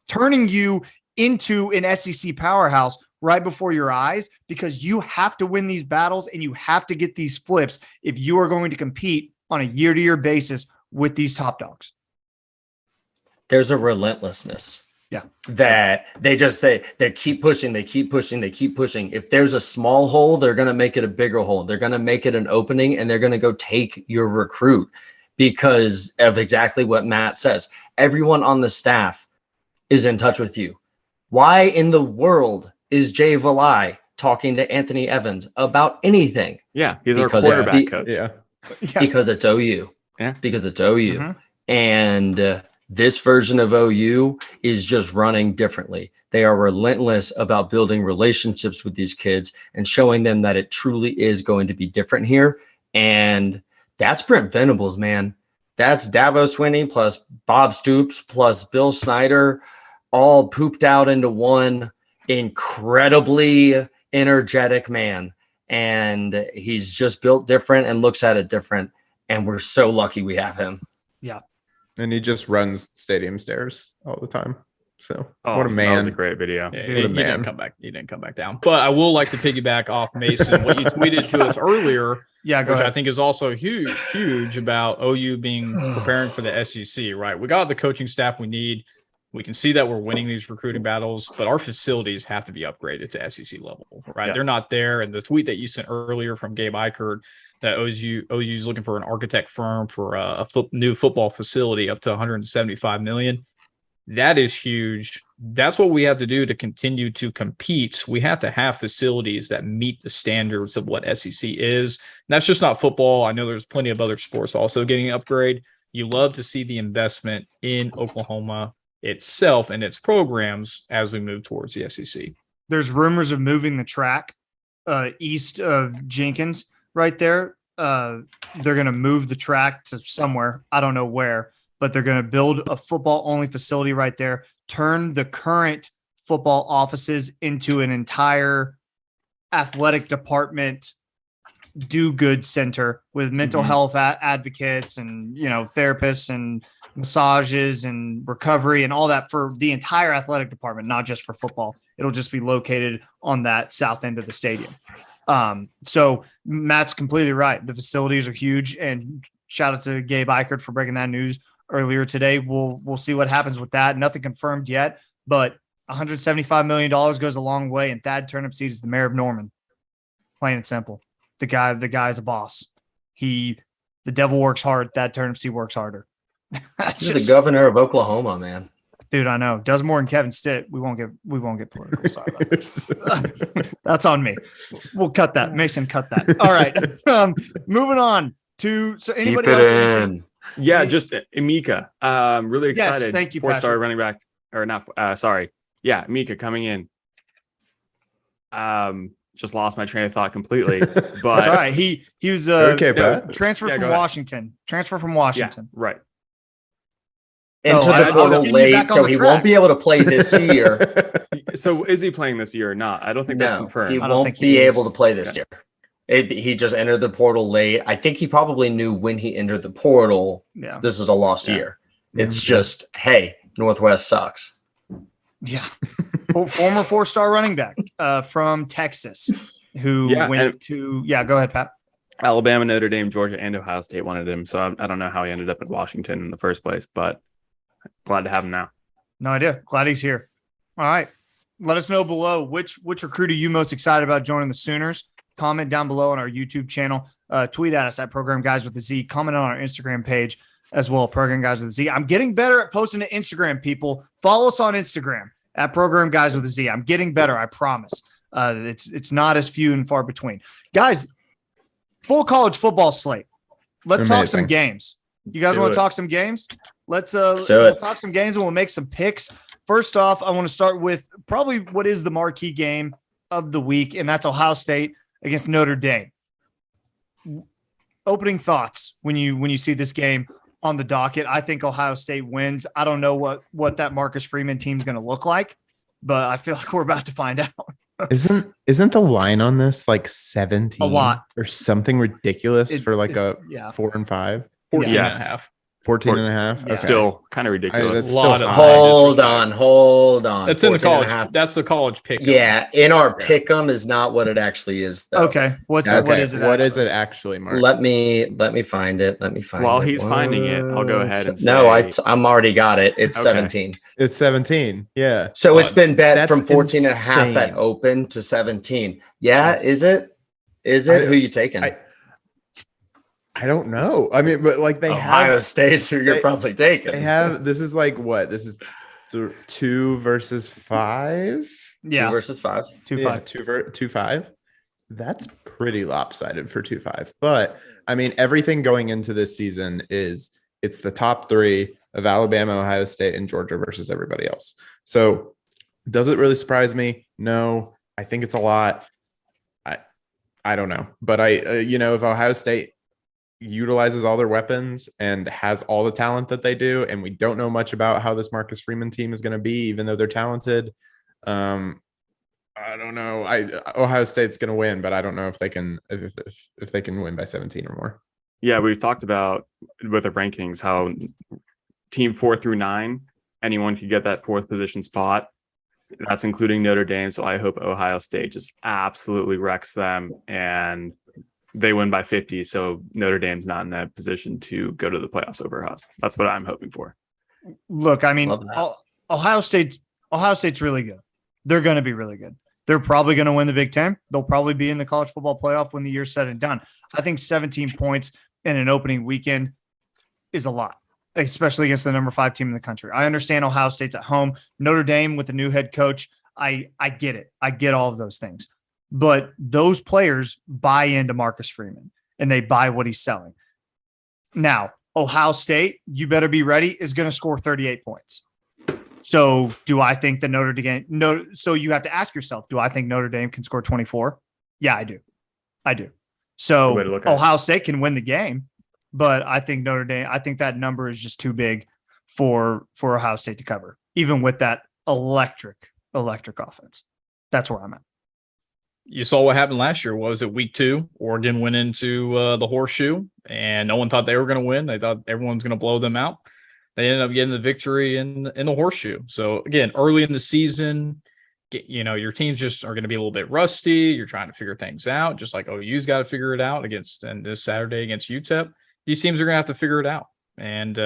turning you into an SEC powerhouse right before your eyes, because you have to win these battles and you have to get these flips if you are going to compete on a year-to-year basis with these top dogs. There's a relentlessness. Yeah. That they keep pushing. If there's a small hole, they're going to make it a bigger hole. They're going to make it an opening, and they're going to go take your recruit because of exactly what Matt says. Everyone on the staff is in touch with you. Why in the world is Jay Valai talking to Anthony Evans about anything? Yeah, he's our quarterback coach. Yeah. Because it's OU. Yeah. Because it's OU. And this version of OU is just running differently. They are relentless about building relationships with these kids and showing them that it truly is going to be different here. And that's Brent Venables, man. That's Davos Swinney plus Bob Stoops plus Bill Snyder, all pooped out into one incredibly energetic man. And he's just built different and looks at it different. And we're so lucky we have him. Yeah. And he just runs stadium stairs all the time. So what a man. That was a great video. Yeah, What a he man. didn't come back down. But I will like to piggyback off Mason, what you tweeted to us earlier, Yeah, go which ahead. I think is also huge about OU being preparing for the SEC, right? We got the coaching staff we need. We can see that we're winning these recruiting battles, but our facilities have to be upgraded to SEC level, right? Yeah. They're not there. And the tweet that you sent earlier from Gabe Eichert that OU's looking for an architect firm for a new football facility up to $175 million. That is huge. That's what we have to do to continue to compete. We have to have facilities that meet the standards of what SEC is. And that's just not football. I know there's plenty of other sports also getting an upgrade. You love to see the investment in Oklahoma itself and its programs as we move towards the SEC. There's rumors of moving the track east of Jenkins right there. They're going to move the track to somewhere. I don't know where, but they're going to build a football only facility right there, turn the current football offices into an entire athletic department do-good center with mental health advocates and, therapists and massages and recovery and all that for the entire athletic department, not just for football. It'll just be located on that south end of the stadium. So Matt's completely right. The facilities are huge, and shout out to Gabe Eichert for breaking that news earlier today. We'll see what happens with that. Nothing confirmed yet, but $175 million goes a long way. And Thad Turnipseed is the mayor of Norman. Plain and simple. The guy's a boss. The devil works hard. Thad Turnipseed works harder. He's the governor of Oklahoma, man. Dude, I know. Does more than Kevin Stitt. We won't get political. Sorry about that. That's on me. We'll cut that. Mason, cut that. All right. Moving on to anybody Keep else? it Anything? in. Yeah, just Emeka. Really Yes, excited. thank you, 4-star Patrick. running back, or not? Sorry. Yeah, Emeka coming in. Just lost my train of thought completely. But That's all right. He was Okay, Pat. transferred Yeah, from go ahead. Washington. Transfer from Yeah, Washington. right. Into I the was portal getting you late, back on so the he won't be tracks. able to play this year. So is he playing this year or not? I don't think that's No, confirmed. he I don't won't think he be is. able to play this year. He just entered the portal late. I think he probably knew when he entered the portal, Yeah. this is a lost Yeah. year. It's just, hey, Northwest sucks. Yeah. Former 4-star running back from Texas who went to, go ahead, Pat. Alabama, Notre Dame, Georgia, and Ohio State wanted him. So I don't know how he ended up at Washington in the first place, but glad to have him now. No idea. Glad he's here. All right. Let us know below which recruit are you most excited about joining the Sooners. Comment down below on our YouTube channel. Tweet at us at Program Guys with a Z. Comment on our Instagram page as well, Program Guys with a Z. I'm getting better at posting to Instagram, people. Follow us on Instagram at Program Guys with a Z. I'm getting better, I promise. It's not as few and far between. Guys, full college football slate. Let's talk some games. You guys want to talk some games? Let's talk some games and we'll make some picks. First off, I want to start with probably what is the marquee game of the week, and that's Ohio State against Notre Dame. Opening thoughts when you see this game on the docket. I think Ohio State wins. I don't know what that Marcus Freeman team is going to look like, but I feel like we're about to find out. Isn't the line on this like 17 a lot or something ridiculous for like a 4 and 5? 14 and a half. 14 and a half. Yeah. Okay. Still kind of ridiculous. That's lot still of- high. Hold on. That's in the 14 and a college. half. That's the college pick. Yeah, in our pick'em is not what it actually is, though. Okay. What is it? What is it actually, Mark? Let me find it. While he's finding it, I'll go ahead and say. No, I'm already got it. It's Okay. 17. It's 17. Yeah. So it's been bet That's from 14 and a half at insane. open to 17. Yeah, is it? Who you taking? I don't know. I mean, but like they Ohio have State's who you're probably taking. they have this is like what? This is 2 versus 5? 2 versus 5. 2-5. 2-5. That's pretty lopsided for 2-5. But I mean, everything going into this season it's the top 3 of Alabama, Ohio State, and Georgia versus everybody else. So does it really surprise me? No. I think it's a lot. I don't know. But if Ohio State utilizes all their weapons and has all the talent that they do, and we don't know much about how this Marcus Freeman team is going to be, even though they're talented. I don't know. Ohio State's going to win, but I don't know if they can if they can win by 17 or more. Yeah, we've talked about with the rankings how team 4 through 9, anyone could get that 4th position spot. That's including Notre Dame. So I hope Ohio State just absolutely wrecks them and they win by 50. So Notre Dame's not in a position to go to the playoffs over us. That's what I'm hoping for. Look, I mean, Ohio State's really good. They're going to be really good. They're probably going to win the Big Ten. They'll probably be in the college football playoff when the year's said and done. I think 17 points in an opening weekend is a lot, especially against the number 5 team in the country. I understand Ohio State's at home. Notre Dame with a new head coach. I get it. I get all of those things. But those players buy into Marcus Freeman and they buy what he's selling. Now, Ohio State, you better be ready, is going to score 38 points. So do I think that Notre Dame? No. So you have to ask yourself, do I think Notre Dame can score 24? Yeah, I do. So Ohio State can win the game, but I think Notre Dame, I think that number is just too big for Ohio State to cover, even with that electric offense. That's where I'm at. You saw what happened last year. Was it week 2? Oregon went into the horseshoe, and no one thought they were going to win. They thought everyone was going to blow them out. They ended up getting the victory in the horseshoe. So again, early in the season, your teams just are going to be a little bit rusty. You're trying to figure things out, just like OU's got to figure it out and this Saturday against Utep. These teams are going to have to figure it out. And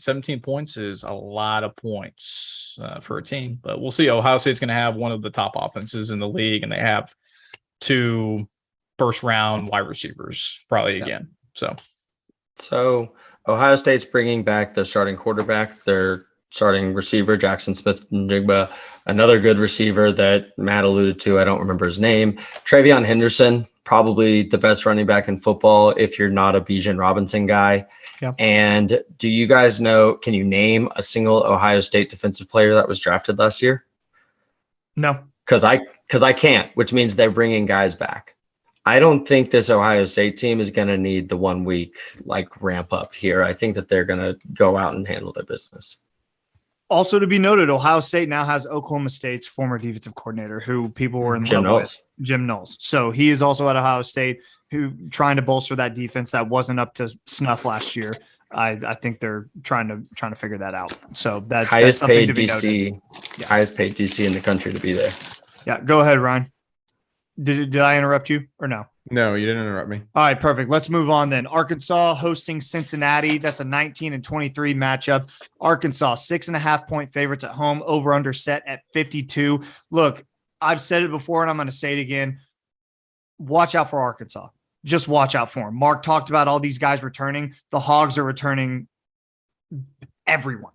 17 points is a lot of points for a team. But we'll see. Ohio State's going to have one of the top offenses in the league, and they have 2 first-round wide receivers probably again. So Ohio State's bringing back their starting quarterback, their starting receiver, Jackson Smith-Njigba, another good receiver that Matt alluded to. I don't remember his name. Travion Henderson, probably the best running back in football if you're not a Bijan Robinson guy. Yeah. And do you guys know, can you name a single Ohio State defensive player that was drafted last year? No. Because I can't, which means they're bringing guys back. I don't think this Ohio State team is going to need the 1 week ramp up here. I think that they're going to go out and handle their business. Also to be noted, Ohio State now has Oklahoma State's former defensive coordinator who people were in love with, Jim Knowles. So he is also at Ohio State. who trying to bolster that defense that wasn't up to snuff last year. I think they're trying to figure that out. So that's something paid to be DC, noted. Yeah. highest paid DC in the country to be there. Yeah, go ahead, Ryan. Did I interrupt you or no? No, you didn't interrupt me. All right, perfect. Let's move on then. Arkansas hosting Cincinnati. That's a 19-23 matchup. Arkansas 6.5-point favorites at home. Over under set at 52. Look, I've said it before and I'm going to say it again. Watch out for Arkansas. Just watch out for them. Mark talked about all these guys returning. The Hogs are returning everyone.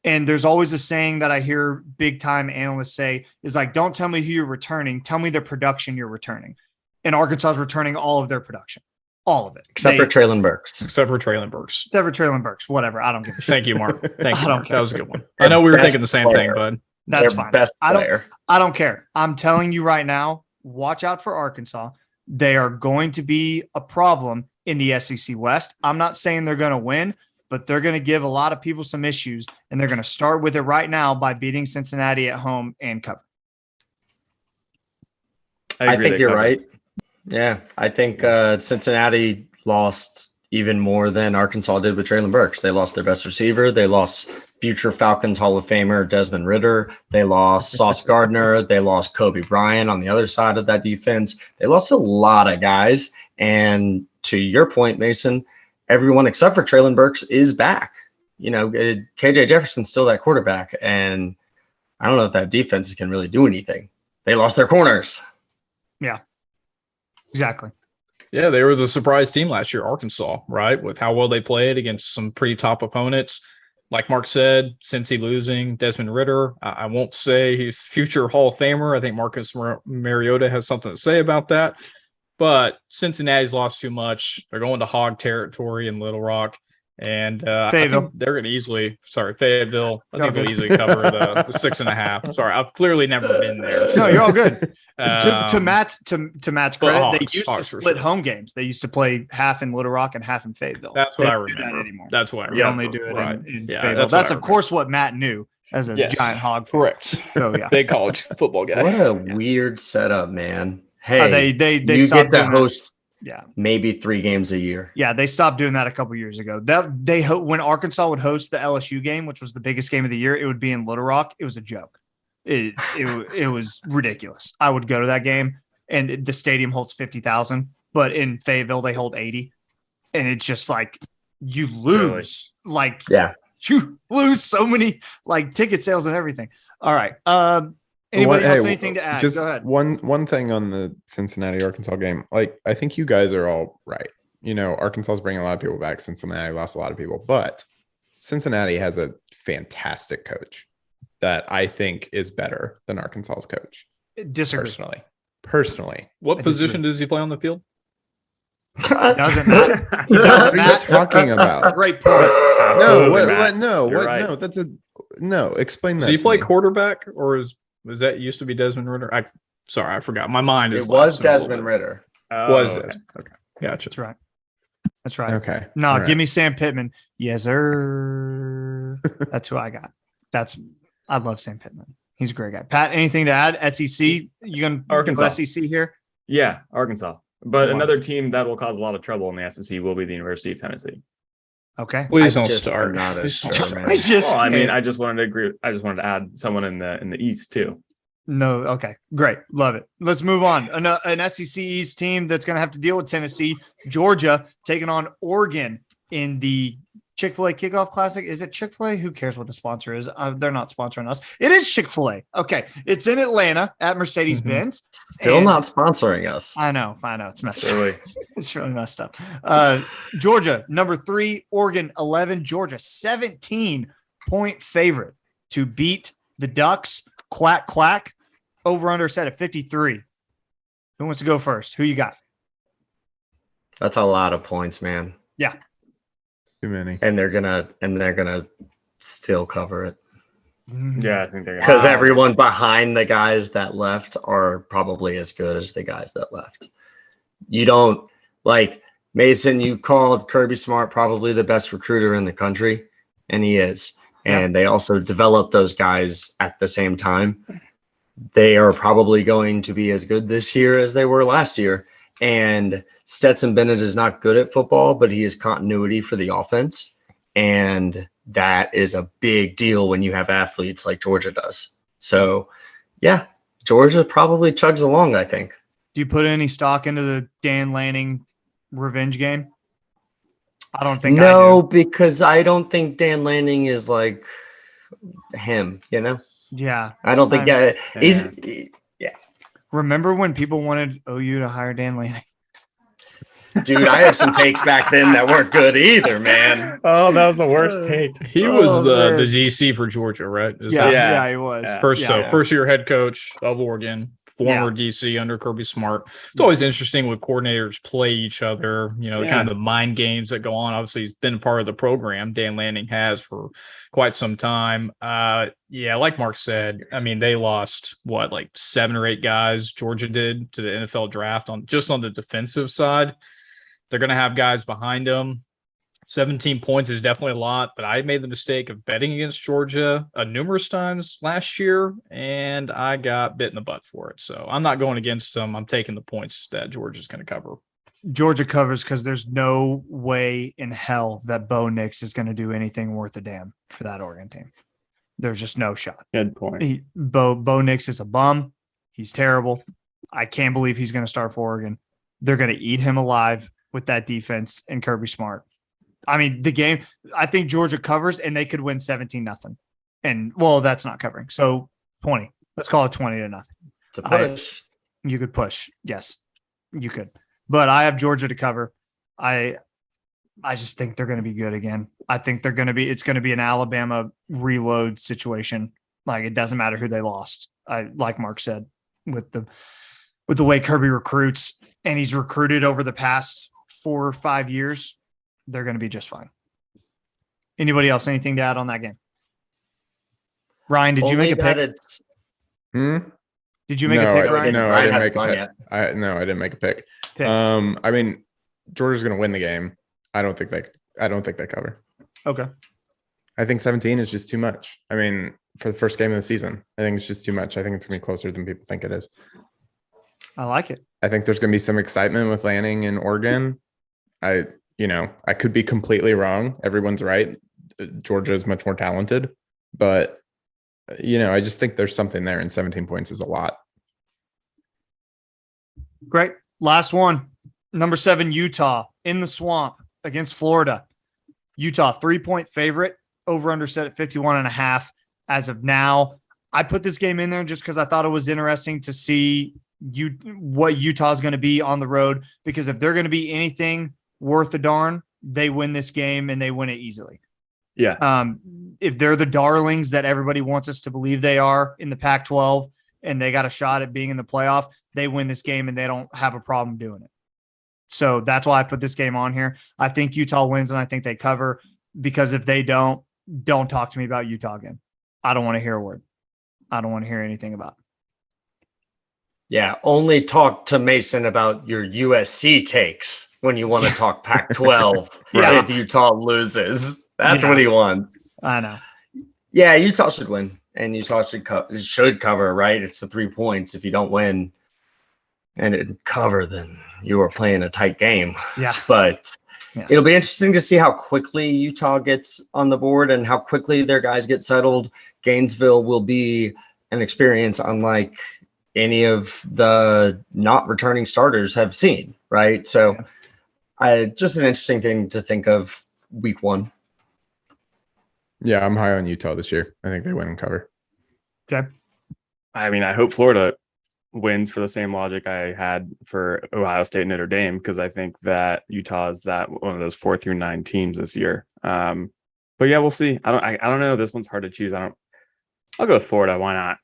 And there's always a saying that I hear big time analysts say is like, don't tell me who you're returning. Tell me the production you're returning. And Arkansas is returning all of their production. All of it. Except for Traylon Burks. Except for Traylon Burks. Whatever. I don't give a shit. Thank you, Mark. Thank you, I don't Mark. care. That was a good one. I know we were Best thinking the same thing, player. bud. That's Their fine. best player. I don't care. I'm telling you right now, watch out for Arkansas. They are going to be a problem in the SEC West. I'm not saying they're going to win, but they're going to give a lot of people some issues, and they're going to start with it right now by beating Cincinnati at home and cover. I think you're right. Yeah, I think Cincinnati lost even more than Arkansas did with Traylon Burks. They lost their best receiver. They lost future Falcons Hall of Famer Desmond Ridder. They lost Sauce Gardner. They lost Kobe Bryant on the other side of that defense. They lost a lot of guys. And to your point, Mason, everyone except for Traylon Burks is back. You know, KJ Jefferson's still that quarterback. And I don't know if that defense can really do anything. They lost their corners. Yeah, exactly. Yeah, they were the surprise team last year, Arkansas, right? With how well they played against some pretty top opponents. Like Mark said, Cincy losing, Desmond Ridder. I won't say he's future Hall of Famer. I think Marcus Mariota has something to say about that. But Cincinnati's lost too much. They're going to hog territory in Little Rock. And I think they're going to Fayetteville. I think they'll easily cover the 6.5. Sorry, I've clearly never been there. So. No, you're all good. To Matt's credit, Hawks, they used to split home games. They used to play half in Little Rock and half in Fayetteville. That's what I don't do remember. that anymore. That's what I You remember. only do it in Yeah, Fayetteville. That's of course what Matt knew as a giant hog fan. Correct. So yeah, Big college football guy. What a weird setup, man. Hey, they you stopped get to doing host yeah. maybe 3 games a year. Yeah, they stopped doing that a couple years ago. When Arkansas would host the LSU game, which was the biggest game of the year, it would be in Little Rock. It was a joke. It was ridiculous. I would go to that game, and the stadium holds 50,000, but in Fayetteville they hold 80, and it's just like you lose, you lose so many ticket sales and everything. All right. Anybody else anything to add? Just Go ahead. One thing on the Cincinnati Arkansas game. I think you guys are all right. You know, Arkansas is bringing a lot of people back. Cincinnati lost a lot of people, but Cincinnati has a fantastic coach that I think is better than Arkansas's coach. Disagree. Personally. What position does he play on the field? Doesn't matter. What are you talking about? Great point. Explain that. Does he to play me. quarterback, or was that used to be Desmond Ridder? I forgot. My mind is. It was Desmond Ridder. Was it? Okay, gotcha. That's right. Okay. No, All give me Sam Pittman. Yes, sir. That's who I got. I love Sam Pittman. He's a great guy. Pat, anything to add? SEC? You gonna Arkansas. go SEC here? Yeah, Arkansas. But Wow. another team that will cause a lot of trouble in the SEC will be the University of Tennessee. Okay. Please I don't just start. am not as Please don't sure, start. man. I just wanted to agree. I just wanted to add someone in the East too. No. Okay. Great. Love it. Let's move on. An SEC East team that's going to have to deal with Tennessee, Georgia taking on Oregon in the Chick-fil-A Kickoff Classic. Is it Chick-fil-A? Who cares what the sponsor is? They're not sponsoring us. It is Chick-fil-A. Okay. It's in Atlanta at Mercedes-Benz. Still not sponsoring us. I know. It's messed up. Really? It's really messed up. Georgia, number 3, Oregon, 11. Georgia, 17-point favorite to beat the Ducks. Quack, quack. Over under set at 53. Who wants to go first? Who you got? That's a lot of points, man. Yeah. Too many. And they're gonna still cover it. Yeah, I think they're Because everyone behind the guys that left are probably as good as the guys that left. You don't Mason, you called Kirby Smart probably the best recruiter in the country, and he is. And they also developed those guys at the same time. They are probably going to be as good this year as they were last year. And Stetson Bennett is not good at football, but he is continuity for the offense. And that is a big deal when you have athletes like Georgia does. So, yeah, Georgia probably chugs along, I think. Do you put any stock into the Dan Lanning revenge game? I don't think No, I do. because I don't think Dan Lanning is like him, you know? Yeah. I don't think Remember when people wanted OU to hire Dan Lanning? dude, I have some takes back then that weren't good either, man. Oh, that was the worst take. He was the man. DC for Georgia, right? Yeah, he was. Yeah. First year head coach of Oregon, former DC under Kirby Smart. It's always interesting when coordinators play each other, kind of the mind games that go on. Obviously, he's been part of the program. Dan Lanning has for quite some time. Like Mark said, I mean, they lost like 7 or 8 guys Georgia did to the NFL draft on the defensive side. They're going to have guys behind them. 17 points is definitely a lot, but I made the mistake of betting against Georgia numerous times last year, and I got bit in the butt for it. So I'm not going against them. I'm taking the points that Georgia's going to cover. Georgia covers because there's no way in hell that Bo Nix is going to do anything worth a damn for that Oregon team. There's just no shot. Good point. Bo Nix is a bum. He's terrible. I can't believe he's going to start for Oregon. They're going to eat him alive with that defense and Kirby Smart. I mean, the game, I think Georgia covers and they could win 17-0. And that's not covering. So 20, let's call it 20-0. To push. You could push. Yes, you could, but I have Georgia to cover. I just think they're going to be good again. I think it's going to be an Alabama reload situation. Like, it doesn't matter who they lost. Like Mark said, with the way Kirby recruits, and he's recruited over the past 4 or 5 years, they're going to be just fine. Anybody else? Anything to add on that game? Ryan, did you make a pick? Did you make a pick, Ryan? No, I didn't make a pick. I didn't make a pick. I mean, Georgia's going to win the game. I don't think they cover. Okay. I think 17 is just too much. I mean, for the first game of the season, I think it's just too much. I think it's going to be closer than people think it is. I like it. I think there's going to be some excitement with Lanning in Oregon. I could be completely wrong. Everyone's right. Georgia is much more talented, but I just think there's something there, and 17 points is a lot. Great. Last one. Number 7, Utah in the swamp against Florida. Utah 3-point favorite, over under set at 51.5 as of now. I put this game in there just because I thought it was interesting to see what Utah is going to be on the road, because if they're going to be anything worth a darn, they win this game and they win it easily. Yeah. If they're the darlings that everybody wants us to believe they are in the Pac-12 and they got a shot at being in the playoff, they win this game and they don't have a problem doing it. So that's why I put this game on here. I think Utah wins and I think they cover, because if they don't talk to me about Utah again. I don't want to hear a word. I don't want to hear anything about it. Yeah, only talk to Mason about your USC takes when you want to talk Pac-12 if Utah loses. That's what he wants. I know. Yeah, Utah should win, and Utah should cover, right? It's the 3 points. If you don't win and it cover, then you are playing a tight game. Yeah. But it'll be interesting to see how quickly Utah gets on the board and how quickly their guys get settled. Gainesville will be an experience unlike any of the not returning starters have seen, right? So just an interesting thing to think of week 1. Yeah, I'm high on Utah this year. I think they win and cover. Okay. I mean, I hope Florida wins for the same logic I had for Ohio State and Notre Dame, because I think that Utah is one of those 4 through 9 teams this year. But yeah, we'll see. I don't know. This one's hard to choose. I'll go with Florida. Why not?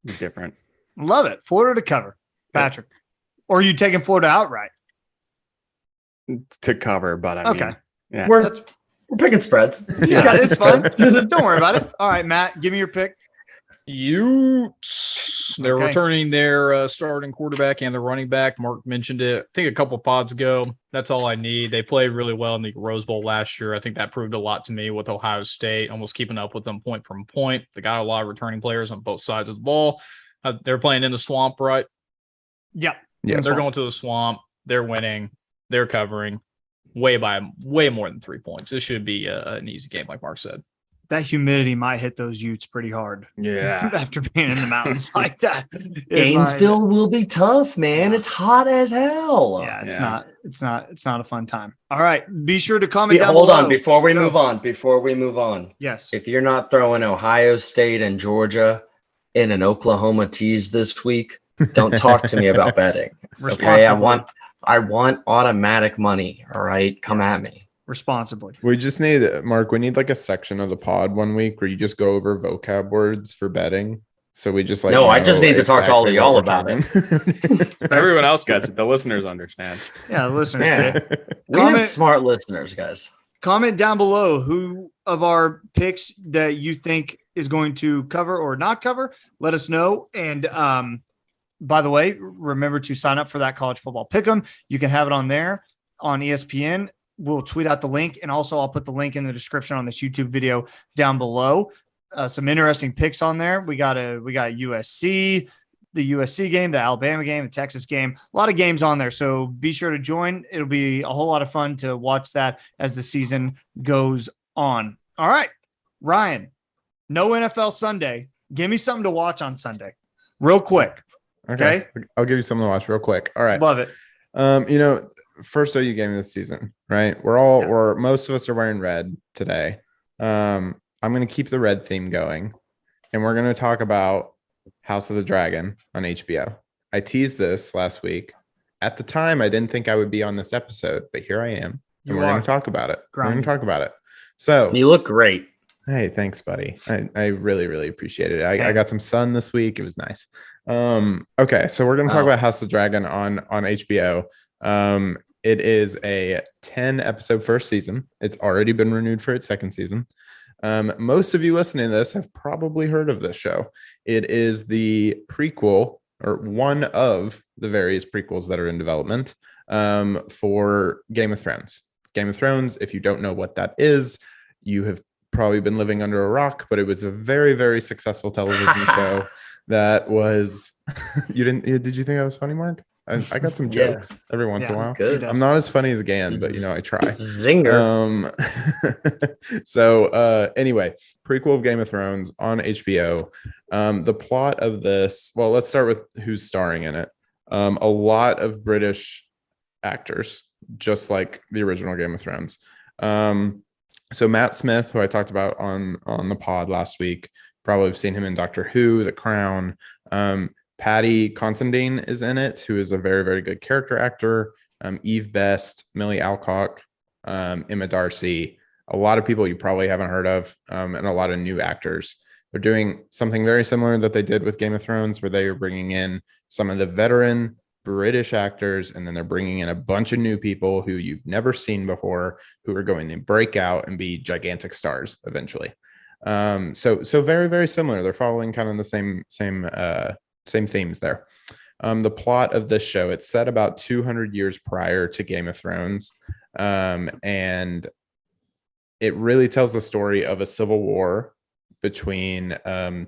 It's different. Love it. Florida to cover, Patrick. Or are you taking Florida outright? To cover, but I mean, yeah. We're picking spreads. Yeah, it's fine. Don't worry about it. All right, Matt, give me your pick. Utes. They're returning their starting quarterback and the running back. Mark mentioned it, I think, a couple pods ago. That's all I need. They played really well in the Rose Bowl last year. I think that proved a lot to me with Ohio State, almost keeping up with them point from point. They got a lot of returning players on both sides of the ball. They're playing in the swamp, right? Yep. Yeah, they're going to the swamp. They're winning. They're covering way more than 3 points. This should be an easy game, like Mark said. That humidity might hit those Utes pretty hard. Yeah. After being in the mountains like that. Gainesville will be tough, man. It's hot as hell. Yeah, Yeah. it's not a fun time. All right. Be sure to comment down Hold below. on, before we Go. move on. Yes. If you're not throwing Ohio State and Georgia in an Oklahoma tease this week, don't talk to me about betting. Okay, I want automatic money. All right, come Yes. at me. Responsibly. We just need, Mark, we need like a section of the pod one week where you just go over vocab words for betting. So we just like, No, I just know need to talk to all of exactly y'all what we're about it. talking. Everyone else gets it. The listeners understand. Yeah, listeners. Yeah. get it. We have Comment- smart listeners, guys. Comment down below who of our picks that you think is going to cover or not cover. Let us know. And by the way, remember to sign up for that college football pick'em. You can have it on there on ESPN. We'll tweet out the link, and also I'll put the link in the description on this YouTube video down below. Some interesting picks on there. We got USC, the USC game, the Alabama game, the Texas game, a lot of games on there. So be sure to join. It'll be a whole lot of fun to watch that as the season goes on. All right, Ryan, no NFL Sunday. Give me something to watch on Sunday real quick. Okay. I'll give you something to watch real quick. All right. Love it. First OU game of the season, right? Most of us are wearing red today. I'm going to keep the red theme going, and we're going to talk about House of the Dragon on HBO. I teased this last week. At the time, I didn't think I would be on this episode, but here I am. And we're going to talk about it. We're going to talk about it. So You look great. hey, thanks, buddy. I really, really appreciate it. I got some sun this week. It was nice. Okay, so we're going to talk about House of the Dragon on HBO. It is a 10 episode first season. It's already been renewed for its second season. Most of you listening to this have probably heard of this show. It is the prequel, or one of the various prequels that are in development for Game of Thrones. Game of Thrones, if you don't know what that is, you have probably been living under a rock, but it was a very, very successful television show that was did you think that was funny, Mark? I got some jokes every once in a while. Good. I'm not as funny as Gan, but I try. Zinger. Anyway, prequel of Game of Thrones on HBO. The plot of this, well, let's start with who's starring in it. A lot of British actors, just like the original Game of Thrones. So Matt Smith, who I talked about on the pod last week, probably have seen him in Doctor Who, The Crown. Patty Considine is in it, who is a very, very good character actor. Eve Best, Millie Alcock, Emma Darcy, a lot of people you probably haven't heard of, and a lot of new actors. They're doing something very similar that they did with Game of Thrones, where they are bringing in some of the veteran British actors, and then they're bringing in a bunch of new people who you've never seen before, who are going to break out and be gigantic stars eventually. So very, very similar. They're following kind of the same themes there. The plot of this show, it's set about 200 years prior to Game of Thrones. And it really tells the story of a civil war between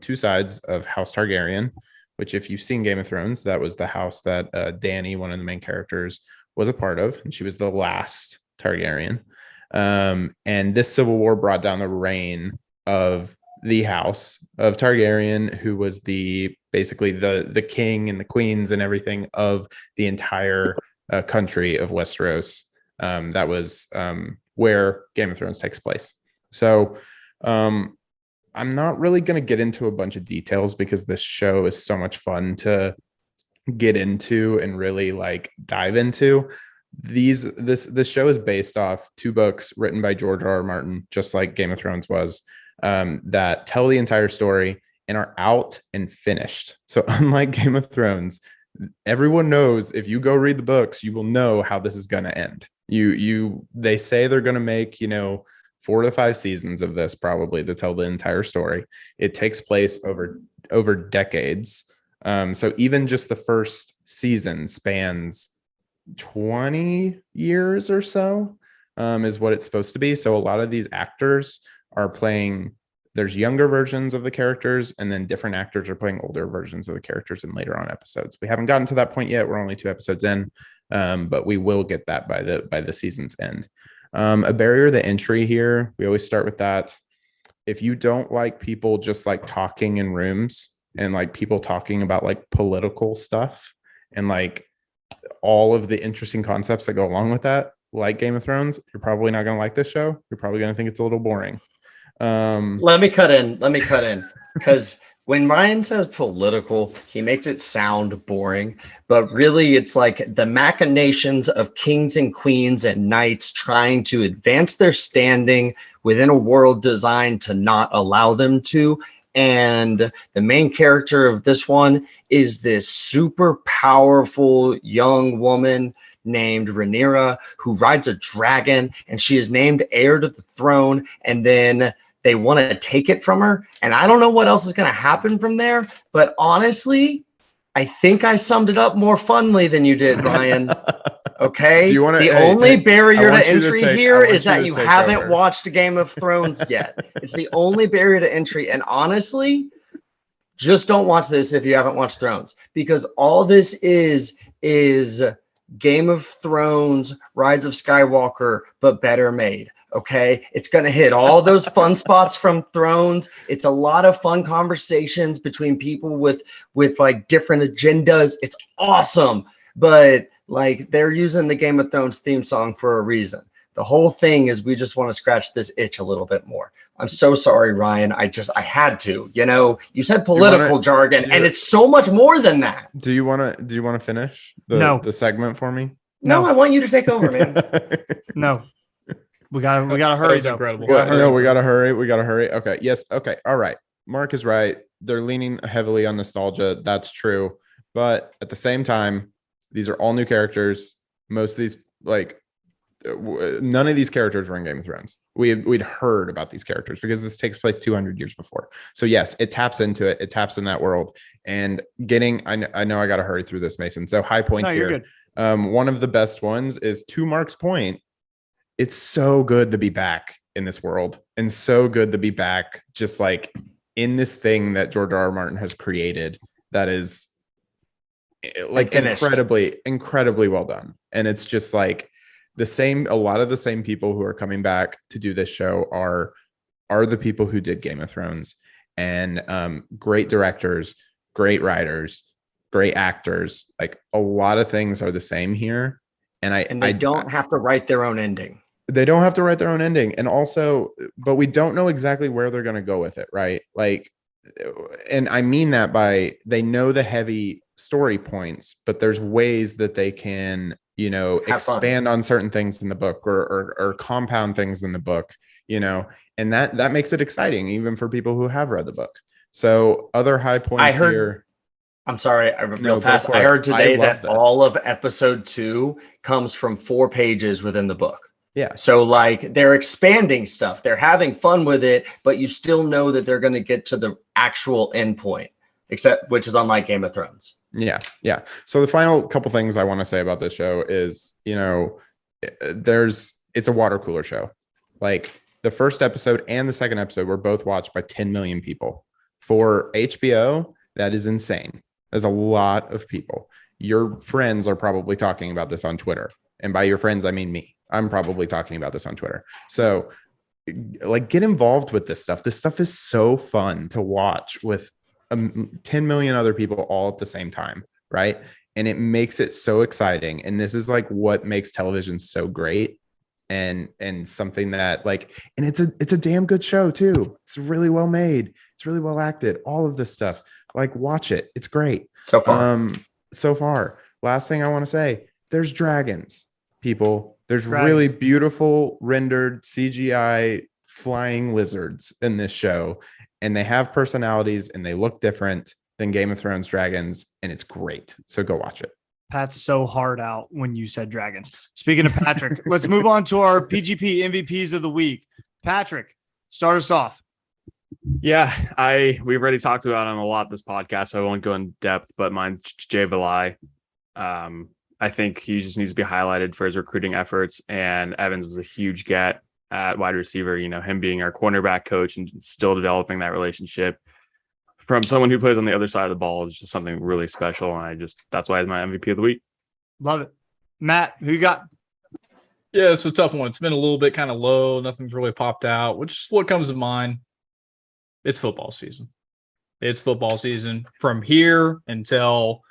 two sides of House Targaryen, which, if you've seen Game of Thrones, that was the house that Dany, one of the main characters, was a part of. And she was the last Targaryen. And this civil war brought down the reign of the house of Targaryen, who was basically the king and the queens and everything of the entire country of Westeros. That was where Game of Thrones takes place. So I'm not really going to get into a bunch of details because this show is so much fun to get into and really like dive into. This show is based off two books written by George R.R. Martin, just like Game of Thrones was, that tell the entire story and are out and finished. So unlike Game of Thrones, everyone knows if you go read the books, you will know how this is going to end. They say they're going to make 4 to 5 seasons of this, probably, to tell the entire story. It takes place over decades. So even just the first season spans 20 years or so, is what it's supposed to be. So a lot of these actors are playing, there's younger versions of the characters, and then different actors are playing older versions of the characters in later on episodes. We haven't gotten to that point yet. We're only 2 episodes in. but we will get that by the season's end. A barrier to entry here, we always start with that. If you don't like people just like talking in rooms and like people talking about like political stuff and like all of the interesting concepts that go along with that, like Game of Thrones, you're probably not going to like this show. You're probably going to think it's a little boring. Let me cut in because when Ryan says political, he makes it sound boring, but really it's like the machinations of kings and queens and knights trying to advance their standing within a world designed to not allow them to. And the main character of this one is this super powerful young woman named Rhaenyra, who rides a dragon, and she is named heir to the throne. And then they want to take it from her. And I don't know what else is going to happen from there. But honestly, I think I summed it up more funly than you did, Ryan. Okay. The only barrier to entry here is that you haven't watched Game of Thrones yet. It's the only barrier to entry. And honestly, just don't watch this if you haven't watched Thrones, because all this is Game of Thrones, Rise of Skywalker, but better made. Okay, it's going to hit all those fun spots from Thrones. It's a lot of fun conversations between people with like different agendas. It's awesome, but like they're using the Game of Thrones theme song for a reason. The whole thing is we just want to scratch this itch a little bit more. I'm so sorry, Ryan. I had to. You said political jargon, and it's so much more than that. Do you want to finish the segment for me? No, I want you to take over, man. No. We gotta hurry. That incredible. We gotta hurry. Okay. Yes. Okay. All right. Mark is right. They're leaning heavily on nostalgia. That's true. But at the same time, these are all new characters. Most of these, like, none of these characters were in Game of Thrones. We'd heard about these characters because this takes place 200 years before. So yes, it taps into it. It taps in that world. And I know I got to hurry through this, Mason. So high points here. You're good. One of the best ones is, to Mark's point, it's so good to be back in this world and so good to be back just like in this thing that George R.R. Martin has created that is like incredibly well done. And it's just like a lot of the same people who are coming back to do this show are the people who did Game of Thrones, and great directors, great writers, great actors. Like a lot of things are the same here. And they don't have to write their own ending. They don't have to write their own ending. And also, but we don't know exactly where they're going to go with it. Right. Like, and I mean that by they know the heavy story points, but there's ways that they can, expand on certain things in the book or compound things in the book, and that makes it exciting even for people who have read the book. So other high points here. I'm sorry, I heard today that all of episode 2 comes from 4 pages within the book. Yeah. So like they're expanding stuff, they're having fun with it, but you still know that they're going to get to the actual end point, which is unlike Game of Thrones. Yeah. Yeah. So the final couple things I want to say about this show is, it's a water cooler show. Like the first episode and the second episode were both watched by 10 million people. For HBO, that is insane. There's a lot of people. Your friends are probably talking about this on Twitter. And by your friends, I mean me. I'm probably talking about this on Twitter. So like get involved with this stuff. This stuff is so fun to watch with 10 million other people all at the same time. Right. And it makes it so exciting. And this is like what makes television so great. And something that like, and it's a damn good show too. It's really well made. It's really well acted. All of this stuff. Like watch it. It's great. So far. So far. Last thing I want to say, there's dragons, people. There's really beautiful rendered CGI flying lizards in this show, and they have personalities and they look different than Game of Thrones dragons, and it's great. So go watch it. Pat's so hard out when you said dragons. Speaking of Patrick, let's move on to our PGP MVPs of the week. Patrick, start us off. Yeah, we've already talked about him a lot this podcast, so I won't go in depth, but mine's Jay Valai. I think he just needs to be highlighted for his recruiting efforts, and Evans was a huge get at wide receiver, him being our cornerback coach and still developing that relationship from someone who plays on the other side of the ball is just something really special. And that's why he's my MVP of the week. Love it. Matt, who you got? Yeah, it's a tough one. It's been a little bit kind of low. Nothing's really popped out, which is what comes to mind. It's football season. It's football season. From here until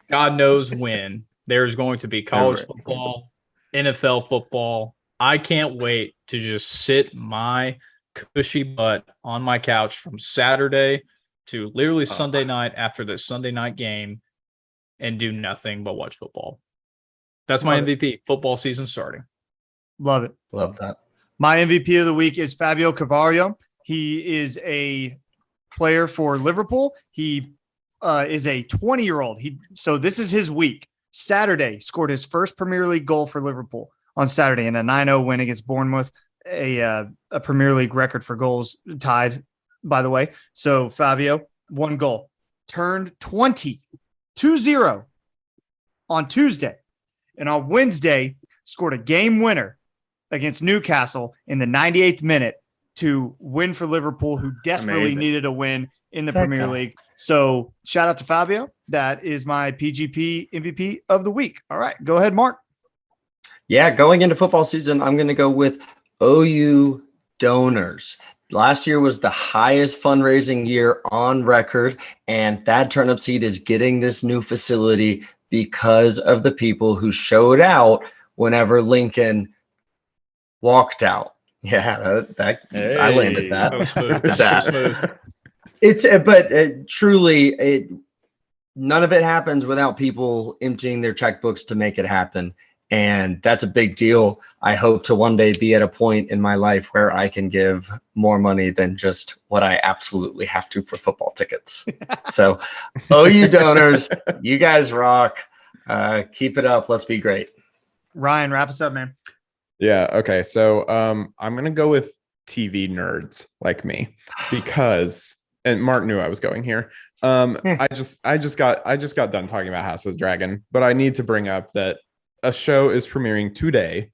God knows when, there's going to be college football, NFL football. I can't wait to just sit my cushy butt on my couch from Saturday to literally Sunday night after the Sunday night game and do nothing but watch football. That's my MVP. Football season starting. Love it. Love that. My MVP of the week is Fabio Carvalho. He is a player for Liverpool. He is a 20-year-old. So this is his week. Saturday, scored his first Premier League goal for Liverpool on Saturday in a 9-0 win against Bournemouth, a Premier League record for goals tied, by the way. So Fabio, 1 goal. Turned 20, 2-0 on Tuesday. And on Wednesday, scored a game winner against Newcastle in the 98th minute to win for Liverpool, who desperately needed a win in the Premier League. So shout out to Fabio. That is my PGP MVP of the week. All right, go ahead, Mark. Yeah, going into football season, I'm going to go with OU donors. Last year was the highest fundraising year on record, and Thad Turnipseed is getting this new facility because of the people who showed out whenever Lincoln walked out. Yeah, I landed that. That was smooth. That. Smooth. Truly, none of it happens without people emptying their checkbooks to make it happen. And that's a big deal. I hope to one day be at a point in my life where I can give more money than just what I absolutely have to for football tickets. So, OU donors, you guys rock. Keep it up. Let's be great. Ryan, wrap us up, man. Yeah. Okay. So I'm gonna go with TV nerds like me because, and Mark knew I was going here. I just got done talking about House of the Dragon, but I need to bring up that a show is premiering today.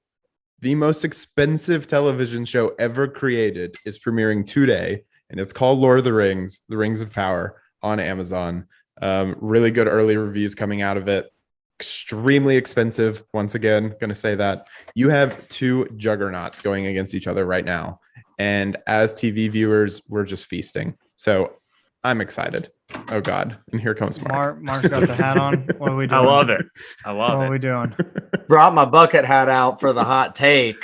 The most expensive television show ever created is premiering today, and it's called Lord of the Rings: The Rings of Power on Amazon. Really good early reviews coming out of it. Extremely expensive. Once again, going to say that. You have 2 juggernauts going against each other right now, and as TV viewers, we're just feasting. So I'm excited. Oh God! And here comes Mark. Mark's got the hat on. What are we doing? I love it. What are we doing? Brought my bucket hat out for the hot take.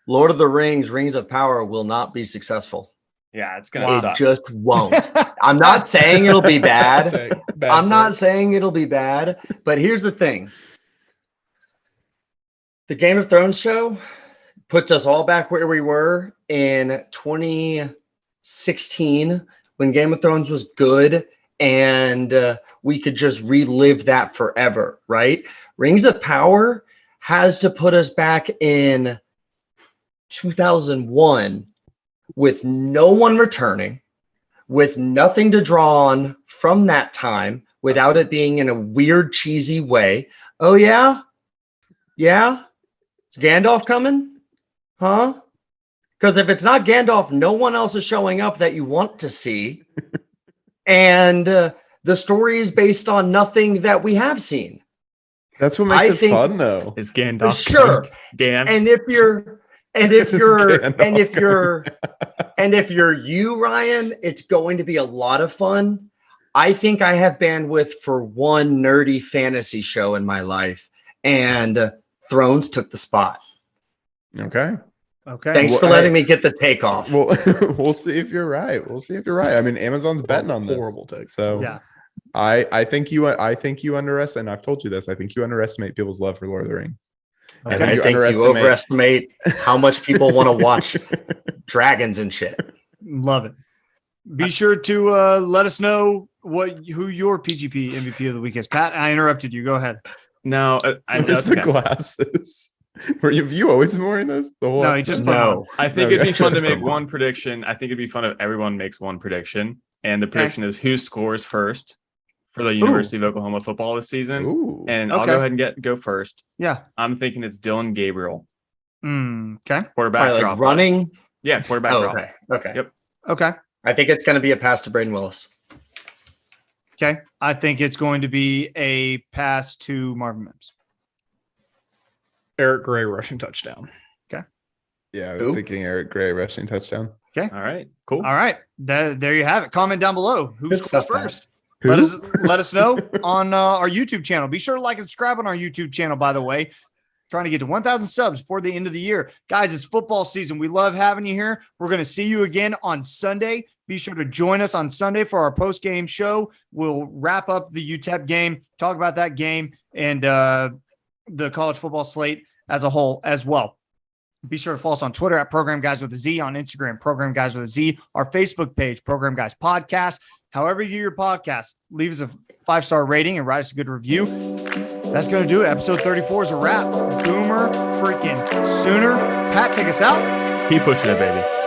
Lord of the Rings, Rings of Power will not be successful. Yeah, it's gonna It suck. just won't. I'm not saying it'll be bad. I'm not take. saying it'll be bad, but here's the thing. The Game of Thrones show puts us all back where we were in 2016 when Game of Thrones was good and we could just relive that forever, right? Rings of Power has to put us back in 2001 with no one returning, with nothing to draw on from that time, without it being in a weird, cheesy way. Oh, yeah? Yeah? Is Gandalf coming? Huh? Because if it's not Gandalf, no one else is showing up that you want to see. And the story is based on nothing that we have seen. That's what makes it fun, though. Is Gandalf Sure. Gan? And if you're you, Ryan, it's going to be a lot of fun. I think I have bandwidth for one nerdy fantasy show in my life, and Thrones took the spot. Okay. Thanks for letting me get the take off. Well, we'll see if you're right. I mean, Amazon's betting on this. Horrible take. So Yeah. I think you underestimate, and I've told you this, I think you underestimate people's love for Lord of the Rings. And I think you overestimate how much people want to watch dragons and shit. Love it. Be sure to let us know who your PGP MVP of the week is. Pat, I interrupted you. Go ahead. No, I know Where's the glasses? Have you always been wearing those? The whole No, he just No. I think Okay. it'd be fun to Just make put one prediction. I think it'd be fun if everyone makes one prediction. And the prediction is who scores first for the University of Oklahoma football this season. Ooh. And I'll go ahead and go first. Yeah. I'm thinking it's Dylan Gabriel. Okay. Quarterback Like drop. running. Yeah, quarterback drop. Okay. Yep. Okay. I think it's going to be a pass to Braden Willis. Okay. I think it's going to be a pass to Marvin Mims. Eric Gray rushing touchdown. Yeah, I was Who? thinking Eric Gray rushing touchdown. All right, cool. All right. There you have it. Comment down below who Good scores stuff, Pat. first. Who? Let us know on our YouTube channel. Be sure to like and subscribe on our YouTube channel, by the way. Trying to get to 1,000 subs before the end of the year. Guys, it's football season. We love having you here. We're going to see you again on Sunday. Be sure to join us on Sunday for our post-game show. We'll wrap up the UTEP game, talk about that game, and the college football slate as a whole as well. Be sure to follow us on Twitter at Program Guys with a Z, on Instagram, Program Guys with a Z, our Facebook page, Program Guys Podcast. However you get your podcast, leave us a 5-star rating and write us a good review. That's going to do it. Episode 34 is a wrap. Boomer freaking Sooner. Pat, take us out. Keep pushing it, baby.